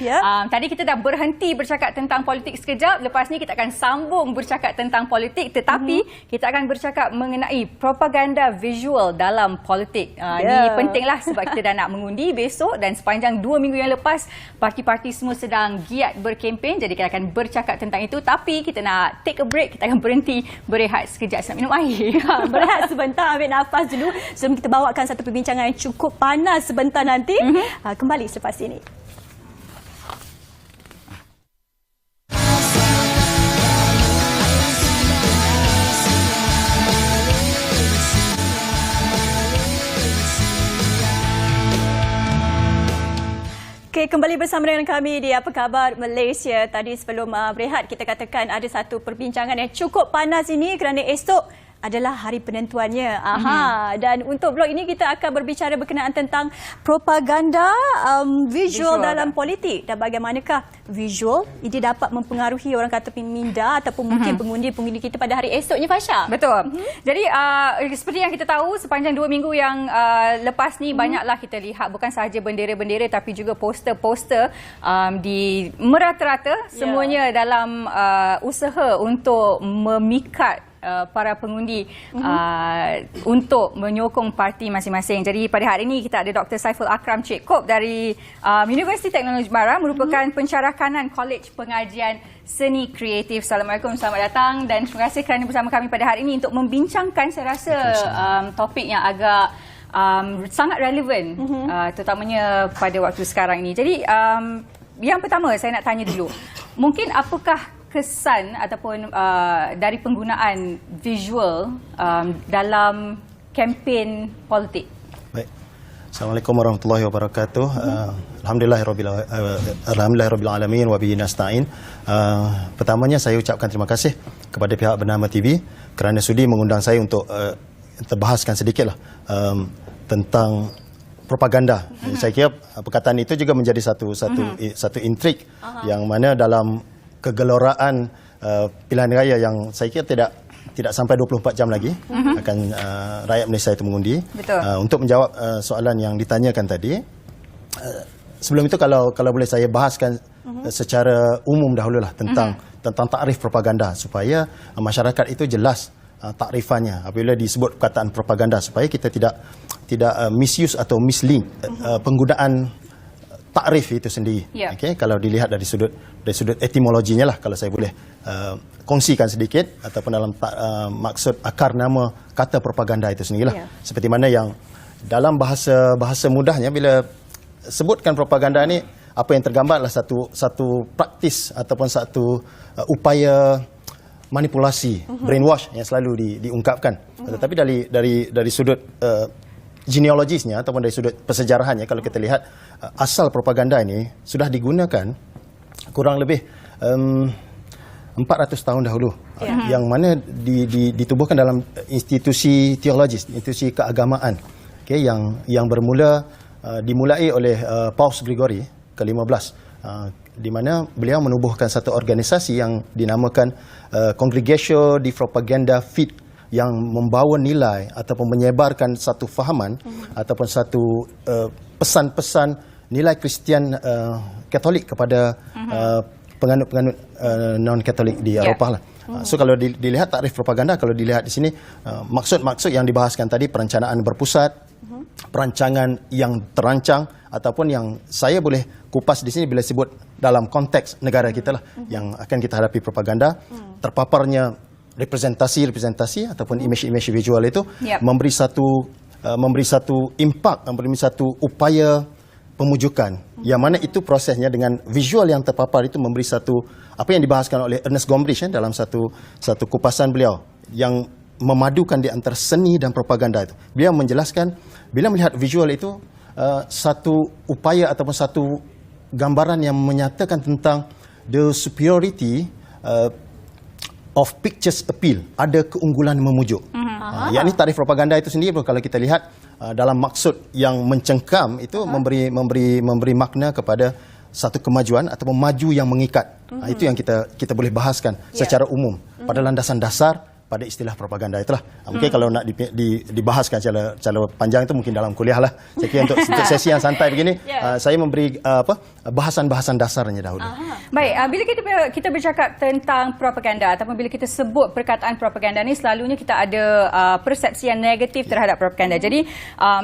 Tadi kita dah berhenti bercakap tentang politik sekejap, lepas ni kita akan sambung bercakap tentang politik, tetapi kita akan bercakap mengenai propaganda visual dalam politik. Ini pentinglah sebab kita dah nak mengundi besok dan sepanjang 2 minggu yang lepas parti-parti semua sedang giat berkempen, jadi kita akan bercakap tentang itu. Tapi kita nak take a break, kita akan berhenti berehat sekejap nak minum air. Berehat sebentar, ambil nafas dulu sebelum kita bawakan satu perbincangan yang cukup panas sebentar nanti. Kembali selepas ini. Okay, kembali bersama dengan kami di Apa Khabar Malaysia. Tadi sebelum berehat kita katakan ada satu perbincangan yang cukup panas ini kerana esok adalah hari penentuannya. Dan untuk blog ini kita akan berbicara berkenaan tentang propaganda visual dalam politik dan bagaimanakah visual ini dapat mempengaruhi orang kata minda ataupun mungkin pengundi-pengundi kita pada hari esoknya, Fasha. Betul. Jadi seperti yang kita tahu sepanjang 2 minggu yang lepas ni banyaklah kita lihat bukan sahaja bendera-bendera tapi juga poster-poster di merata-rata semuanya dalam usaha untuk memikat para pengundi untuk menyokong parti masing-masing. Jadi pada hari ini kita ada Dr. Saiful Akram Cik Kop dari Universiti Teknologi Baram, merupakan pensyarah kanan Kolej Pengajian Seni Kreatif. Assalamualaikum, selamat datang dan terima kasih kerana bersama kami pada hari ini untuk membincangkan saya rasa topik yang agak sangat relevan terutamanya pada waktu sekarang ini. Jadi yang pertama saya nak tanya dulu, mungkin apakah kesan ataupun dari penggunaan visual dalam kempen politik? Baik. Assalamualaikum warahmatullahi wabarakatuh. Alhamdulillahirabbil alamin wa bihi nasta'in. Pertamanya saya ucapkan terima kasih kepada pihak Bernama TV kerana sudi mengundang saya untuk terbahaskan sedikitlah tentang propaganda. Saya kira perkataan itu juga menjadi satu intrik yang mana dalam kegeloraan pilihan raya yang saya kira tidak sampai 24 jam lagi akan rakyat Malaysia itu mengundi. Untuk menjawab soalan yang ditanyakan tadi, sebelum itu kalau boleh saya bahaskan secara umum dahululah tentang takrif propaganda supaya masyarakat itu jelas takrifannya apabila disebut perkataan propaganda supaya kita tidak misuse atau mislink penggunaan takrif itu sendiri. Okay, kalau dilihat dari sudut etimologinya lah, kalau saya boleh kongsikan sedikit ataupun dalam maksud akar nama kata propaganda itu sendirilah. Seperti mana yang dalam bahasa mudahnya bila sebutkan propaganda ni, apa yang tergambar adalah satu praktis ataupun satu upaya manipulasi, brainwash yang selalu diungkapkan. Tetapi dari sudut genealogisnya ataupun dari sudut persejarahannya, kalau kita lihat asal propaganda ini sudah digunakan kurang lebih 400 tahun dahulu, yang mana ditubuhkan dalam institusi teologis, institusi keagamaan, yang dimulai oleh Paus Gregory ke-15 di mana beliau menubuhkan satu organisasi yang dinamakan Congregatio di Propaganda Fit, yang membawa nilai ataupun menyebarkan satu fahaman ataupun satu pesan-pesan nilai Kristian Katolik kepada penganut-penganut non-Katolik di Eropah lah. So kalau dilihat takrif propaganda, kalau dilihat di sini maksud-maksud yang dibahaskan tadi, perencanaan berpusat, perancangan yang terancang, ataupun yang saya boleh kupas di sini bila sebut dalam konteks negara kita lah yang akan kita hadapi propaganda, terpaparnya representasi ataupun image visual itu memberi satu impak, memberi satu upaya pemujukan, yang mana itu prosesnya dengan visual yang terpapar itu memberi satu, apa yang dibahaskan oleh Ernest Gombrich dalam satu kupasan beliau yang memadukan di antara seni dan propaganda itu. Beliau menjelaskan bila melihat visual itu satu upaya ataupun satu gambaran yang menyatakan tentang the superiority of pictures appeal, ada keunggulan memujuk. Yakni tarikh propaganda itu sendiri kalau kita lihat dalam maksud yang mencengkam itu memberi makna kepada satu kemajuan ataupun maju yang mengikat. Itu yang kita boleh bahaskan secara umum pada landasan dasar pada istilah propaganda itulah. Mungkin kalau nak dibahaskan secara panjang itu mungkin dalam kuliah lah. Saya kira untuk sesi yang santai begini, saya memberi bahasan-bahasan dasarnya dahulu. Baik, bila kita bercakap tentang propaganda ataupun bila kita sebut perkataan propaganda ni, selalunya kita ada persepsi yang negatif terhadap propaganda. Jadi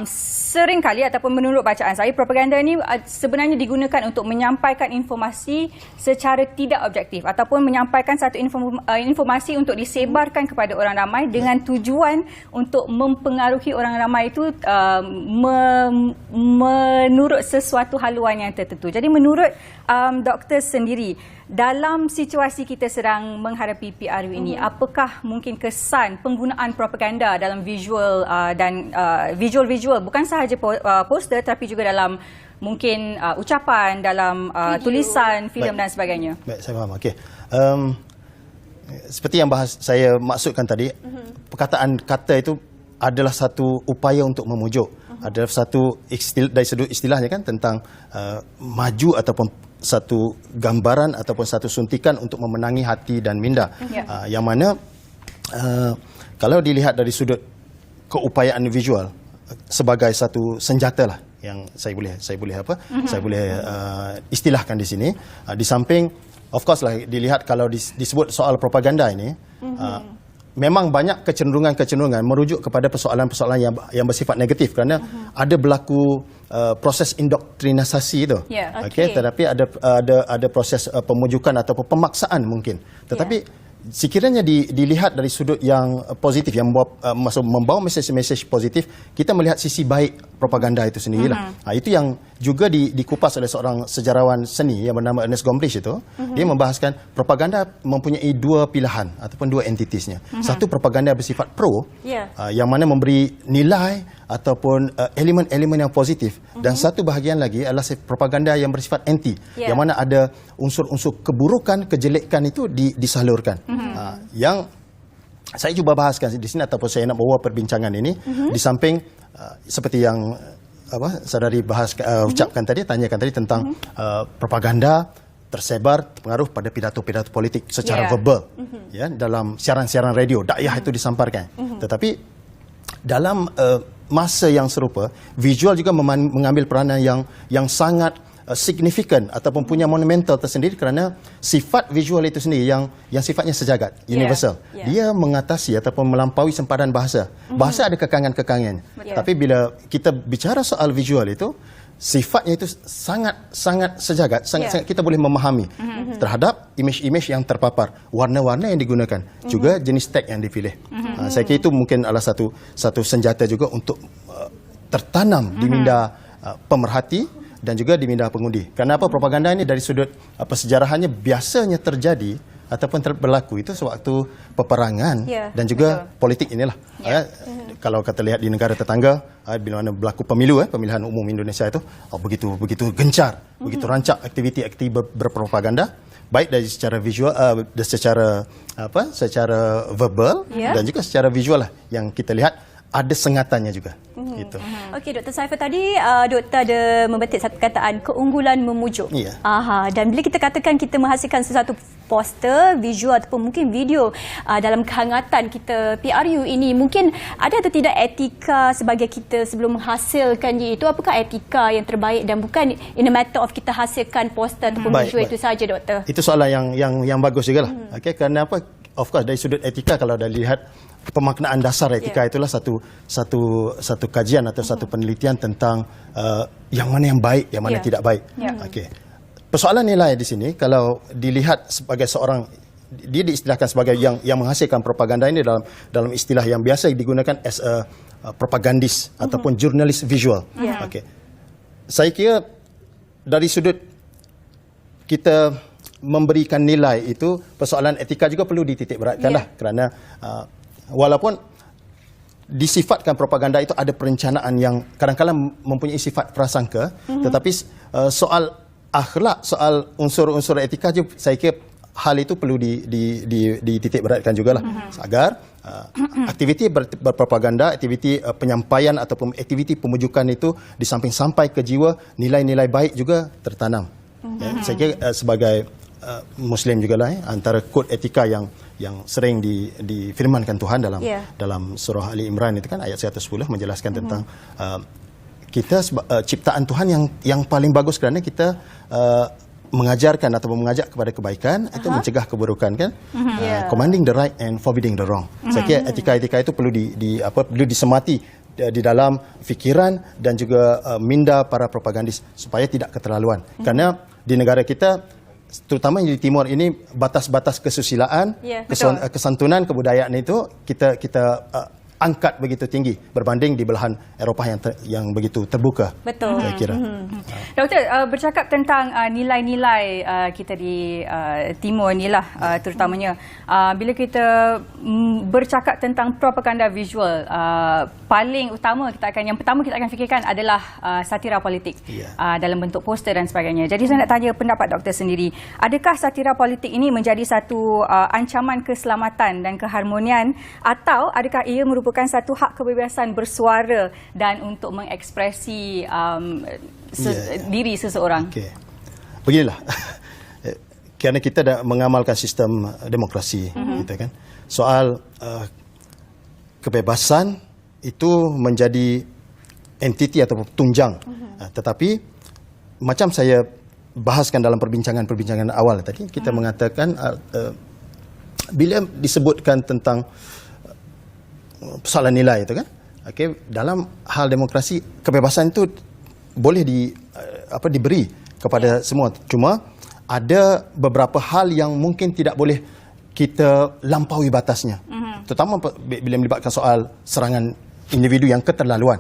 seringkali ataupun menurut bacaan saya, propaganda ni sebenarnya digunakan untuk menyampaikan informasi secara tidak objektif ataupun menyampaikan satu informasi untuk disebarkan kepada orang ramai dengan tujuan untuk mempengaruhi orang ramai itu menurut sesuatu haluan yang tertentu. Jadi menurut doktor sendiri, dalam situasi kita sedang menghadapi PRU ini, apakah mungkin kesan penggunaan propaganda dalam visual dan visual bukan sahaja poster tapi juga dalam mungkin ucapan, dalam tulisan, filem dan sebagainya? Baik, saya faham. Okey. Seperti yang saya maksudkan tadi, perkataan kata itu adalah satu upaya untuk memujuk, adalah satu dari sudut istilahnya kan tentang maju ataupun satu gambaran ataupun satu suntikan untuk memenangi hati dan minda. Yang mana kalau dilihat dari sudut keupayaan visual sebagai satu senjata lah yang saya boleh istilahkan di sini, di samping of course lah dilihat kalau disebut soal propaganda ini, memang banyak kecenderungan merujuk kepada persoalan-persoalan yang bersifat negatif kerana ada berlaku proses indoktrinasi itu. Tetapi ada proses pemujukan ataupun pemaksaan mungkin. Tetapi sekiranya dilihat dari sudut yang positif, yang membawa mesej-mesej positif, kita melihat sisi baik propaganda itu sendirilah. Itu yang juga dikupas oleh seorang sejarawan seni yang bernama Ernest Gombrich itu. Dia membahaskan propaganda mempunyai dua pilihan ataupun dua entitisnya. Satu, propaganda bersifat pro, yang mana memberi nilai ataupun elemen-elemen yang positif, dan satu bahagian lagi adalah propaganda yang bersifat anti, yang mana ada unsur-unsur keburukan, kejelekan itu disalurkan. Yang saya cuba bahaskan di sini ataupun saya nak bawa perbincangan ini, di samping seperti yang saudari ucapkan tadi, tanyakan tadi tentang propaganda tersebar pengaruh pada pidato-pidato politik secara verbal, dalam siaran-siaran radio, dakwah itu disamparkan. Tetapi dalam masa yang serupa, visual juga mengambil peranan yang sangat signifikan ataupun punya monumental tersendiri kerana sifat visual itu sendiri yang sifatnya sejagat, universal. Dia mengatasi ataupun melampaui sempadan bahasa. Bahasa ada kekangan-kekangan. Tapi bila kita bicara soal visual itu, sifatnya itu sangat sejagat, sangat kita boleh memahami terhadap imej-imej yang terpapar, warna-warna yang digunakan, juga jenis tag yang dipilih. Saya kira itu mungkin adalah satu senjata juga untuk tertanam di minda pemerhati dan juga di minda pengundi. Kenapa propaganda ini dari sudut sejarahannya biasanya terjadi ataupun berlaku itu sewaktu peperangan dan juga politik inilah. Kalau kita lihat di negara tetangga, bila mana berlaku pemilihan umum Indonesia itu begitu gencar, begitu rancak aktiviti berpropaganda, baik dari secara visual, secara verbal dan juga secara visual lah yang kita lihat ada sengatannya juga. Gitu. Okey, Dr. Saiful, tadi doktor ada membetik satu perkataan keunggulan memujuk. Ya. Dan bila kita katakan kita menghasilkan sesuatu poster, visual ataupun mungkin video dalam kehangatan kita PRU ini, mungkin ada atau tidak etika sebagai kita sebelum menghasilkannya itu? Apakah etika yang terbaik dan bukan in a matter of kita hasilkan poster ataupun visual itu saja, doktor? Itu soalan yang bagus juga lah. Okey, kerana apa? Of course, dari sudut etika, kalau dah lihat pemaknaan dasar etika, itulah satu kajian atau satu penelitian tentang yang mana yang baik, yang mana tidak baik. Okey. Persoalan nilai di sini, kalau dilihat sebagai seorang, dia diistilahkan sebagai yang menghasilkan propaganda ini dalam istilah yang biasa digunakan as a propagandist ataupun jurnalis visual. Okey. Saya kira dari sudut kita memberikan nilai itu, persoalan etika juga perlu dititik beratkanlah, kerana walaupun disifatkan propaganda itu ada perencanaan yang kadang-kadang mempunyai sifat prasangka, tetapi soal akhlak, soal unsur-unsur etika juga, saya kira hal itu perlu dititik beratkan jugalah, agar aktiviti berpropaganda, aktiviti penyampaian ataupun aktiviti pemujukan itu di samping sampai ke jiwa, nilai-nilai baik juga tertanam. Saya kira sebagai Muslim juga lah, antara kod etika yang sering difirmankan Tuhan dalam surah Ali Imran itu kan ayat 110 menjelaskan tentang kita ciptaan Tuhan yang paling bagus, kerana kita mengajarkan atau mengajak kepada kebaikan, itu mencegah keburukan kan, commanding the right and forbidding the wrong. Saya kira etika-etika itu perlu perlu disemati di dalam fikiran dan juga minda para propagandis supaya tidak keterlaluan. Kerana di negara kita, terutama di timur ini, batas-batas kesusilaan, kesantunan, kebudayaan itu kita angkat begitu tinggi berbanding di belahan Eropah yang begitu terbuka. Betul. Saya kira. Doktor, bercakap tentang nilai-nilai kita di timur ni lah, terutamanya bila kita bercakap tentang propaganda visual, paling utama yang pertama kita akan fikirkan adalah satira politik dalam bentuk poster dan sebagainya. Jadi saya nak tanya pendapat doktor sendiri, adakah satira politik ini menjadi satu ancaman keselamatan dan keharmonian, atau adakah ia merupakan satu hak kebebasan bersuara dan untuk mengekspresi diri seseorang? Okay. Beginilah, kerana kita dah mengamalkan sistem demokrasi, kita kan, soal kebebasan itu menjadi entiti atau tunjang. Tetapi macam saya bahaskan dalam perbincangan awal tadi, kita mengatakan bila disebutkan tentang persoalan nilai itu kan, dalam hal demokrasi kebebasan itu boleh diberi kepada semua. Cuma ada beberapa hal yang mungkin tidak boleh kita lampaui batasnya. Terutama bila melibatkan soal serangan individu yang keterlaluan,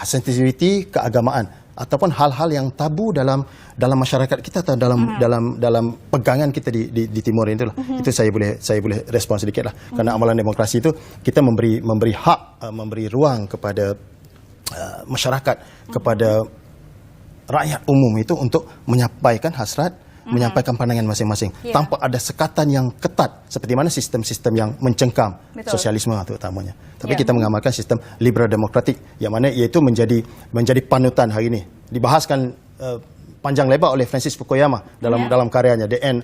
sensitiviti keagamaan, ataupun hal-hal yang tabu dalam masyarakat kita atau dalam pegangan kita di timur itu lah. Itu saya boleh respon sedikit lah. Kerana amalan demokrasi itu kita memberi hak, memberi ruang kepada masyarakat, kepada rakyat umum itu untuk menyampaikan hasrat, menyampaikan pandangan masing-masing tanpa ada sekatan yang ketat seperti mana sistem-sistem yang mencengkam. Betul. Sosialisme terutamanya. Tapi kita mengamalkan sistem liberal demokratik yang mana iaitu menjadi panutan hari ini. Dibahaskan panjang lebar oleh Francis Fukuyama dalam karyanya The End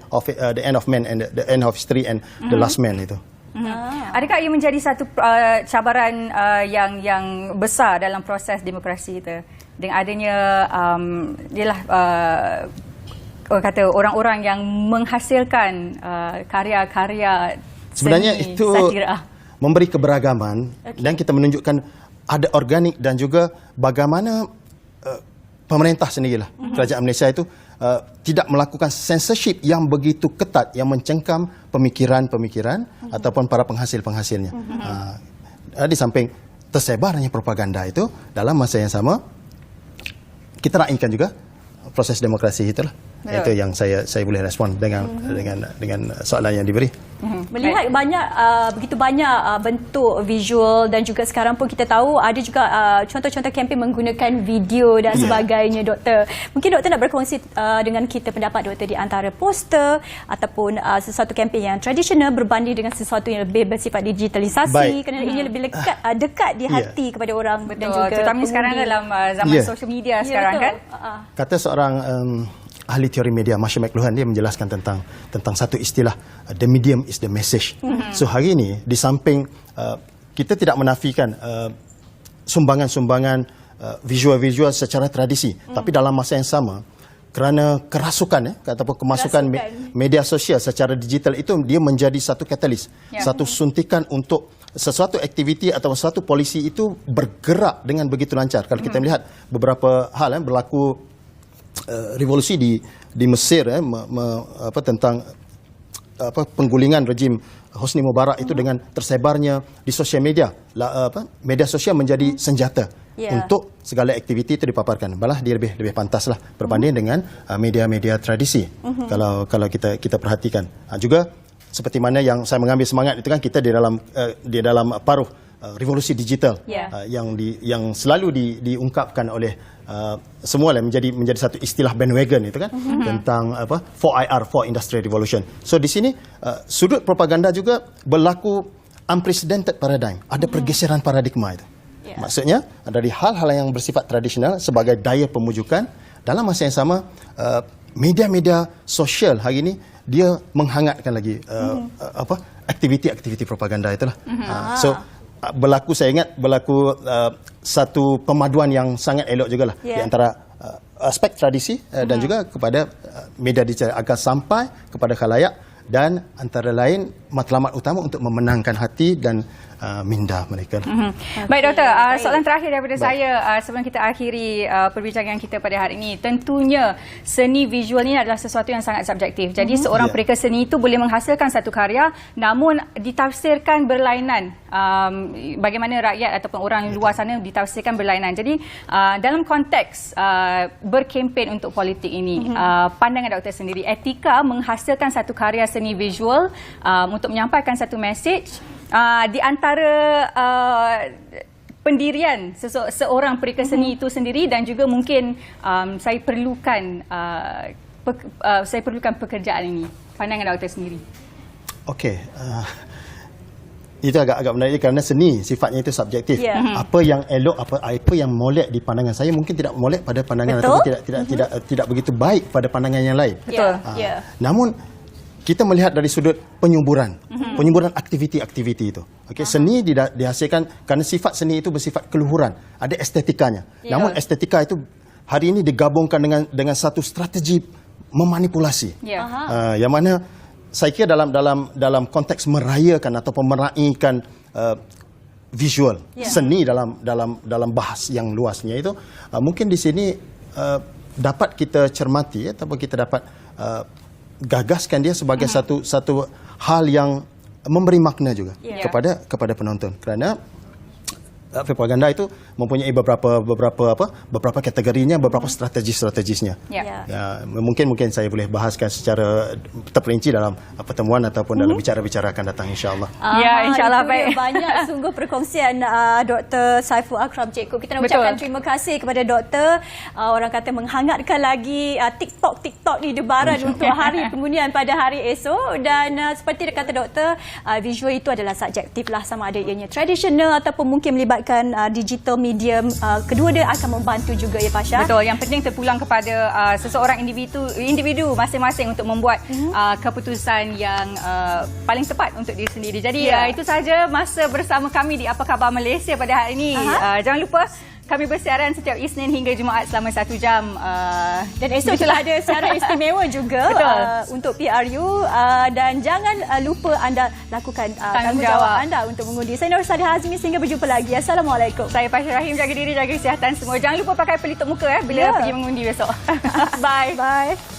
of Man and the End of History and the Last Man itu. Adakah ia menjadi satu cabaran yang besar dalam proses demokrasi kita dengan adanya kata orang-orang yang menghasilkan karya-karya sebenarnya seni, itu satira, memberi keberagaman dan kita menunjukkan ada organik dan juga bagaimana pemerintah sendirilah, kerajaan Malaysia itu tidak melakukan censorship yang begitu ketat yang mencengkam pemikiran-pemikiran ataupun para penghasil-penghasilnya. Di samping tersebarnya propaganda itu, dalam masa yang sama kita raihkan juga proses demokrasi itulah. Itu yang saya boleh respon dengan soalan yang diberi. Melihat begitu banyak bentuk visual dan juga sekarang pun kita tahu ada juga contoh-contoh kempen menggunakan video dan sebagainya, Doktor. Mungkin Doktor nak berkongsi dengan kita pendapat Doktor di antara poster ataupun sesuatu kempen yang tradisional berbanding dengan sesuatu yang lebih bersifat digitalisasi, kerana ini lebih dekat di hati kepada orang. Betul, dan juga terutama sekarang dalam zaman social media sekarang kan. Kata seorang ahli teori media, Marshall McLuhan, dia menjelaskan tentang satu istilah, the medium is the message. So hari ini di samping kita tidak menafikan sumbangan-sumbangan visual-visual secara tradisi, tapi dalam masa yang sama kerana kerasukan ataupun kemasukan media sosial secara digital itu, dia menjadi satu katalis, satu suntikan untuk sesuatu aktiviti atau sesuatu polisi itu bergerak dengan begitu lancar. Kalau kita melihat beberapa hal berlaku revolusi di Mesir tentang penggulingan rejim Hosni Mubarak itu dengan tersebarnya di sosial media, media sosial menjadi senjata untuk segala aktiviti itu dipaparkan. Malah dia lebih pantaslah berbanding dengan media-media tradisi. Kalau kita perhatikan. Juga seperti mana yang saya mengambil semangat itu kan, kita di dalam paruh revolusi digital yang selalu diungkapkan oleh semua menjadi satu istilah bandwagon itu kan, tentang 4IR, 4 Industrial Revolution. So di sini sudut propaganda juga berlaku unprecedented paradigm, ada pergeseran paradigma itu. Maksudnya dari hal-hal yang bersifat tradisional sebagai daya pemujukan, dalam masa yang sama media-media sosial hari ini dia menghangatkan lagi aktiviti-aktiviti propaganda itulah. So saya ingat berlaku satu pemaduan yang sangat elok jugalah di antara aspek tradisi dan juga kepada media digital agar sampai kepada khalayak, dan antara lain matlamat utama untuk memenangkan hati dan minda mereka. Baik Doktor, soalan terakhir daripada saya sebelum kita akhiri perbincangan kita pada hari ini. Tentunya seni visual ini adalah sesuatu yang sangat subjektif. Jadi seorang pereka seni itu boleh menghasilkan satu karya namun ditafsirkan berlainan. Bagaimana rakyat ataupun orang luar sana ditafsirkan berlainan. Jadi dalam konteks berkempen untuk politik ini, pandangan Doktor sendiri, etika menghasilkan satu karya seni visual untuk menyampaikan satu message di antara pendirian seorang pereka seni itu sendiri, dan juga mungkin saya perlukan pekerjaan ini. Pandangan Doktor sendiri. Okey. Itu agak menarik kerana seni sifatnya itu subjektif. Apa yang elok, apa yang molek di pandangan saya mungkin tidak molek pada pandangan ataupun tidak begitu baik pada pandangan yang lain. Namun kita melihat dari sudut penyuburan aktiviti-aktiviti itu. Okey, seni dihasilkan kerana sifat seni itu bersifat keluhuran, ada estetikanya. Namun estetika itu hari ini digabungkan dengan satu strategi memanipulasi. Yang mana saya kira dalam konteks merayakan ataupun meraihkan visual seni dalam bahas yang luasnya itu, mungkin di sini dapat kita cermati ataupun kita dapat gagaskan dia sebagai satu hal yang memberi makna juga kepada penonton, kerana propaganda itu mempunyai beberapa kategorinya, beberapa strategi-strategisnya. Mungkin saya boleh bahaskan secara terperinci dalam pertemuan ataupun dalam bicara-bicara akan datang, insya-Allah. Insya-Allah. Baik. Banyak sungguh perkongsian Dr. Saiful Akram Cikgu. Kita nak ucapkan terima kasih kepada Doktor. Orang kata menghangatkan lagi TikTok ni debaran untuk hari pengundian pada hari esok, dan seperti kata Doktor, visual itu adalah subjektif lah, sama ada ianya tradisional ataupun mungkin melibatkan digital medium. Kedua dia akan membantu juga, ya Pasha. Betul, yang penting terpulang kepada seseorang individu masing-masing untuk membuat keputusan yang paling tepat untuk diri sendiri. Jadi itu sahaja masa bersama kami di Apa Khabar Malaysia pada hari ini. Jangan lupa kami bersiaran setiap Isnin hingga Jumaat selama 1 jam. Dan esok kita ada siaran istimewa juga untuk PRU. Dan jangan lupa anda lakukan tanggungjawab anda untuk mengundi. Saya Nur Sadiha Hazmi, sehingga berjumpa lagi. Assalamualaikum. Saya Pasha Rahim, jaga diri, jaga kesihatan semua. Jangan lupa pakai pelitup muka bila pergi mengundi besok. Bye. Bye.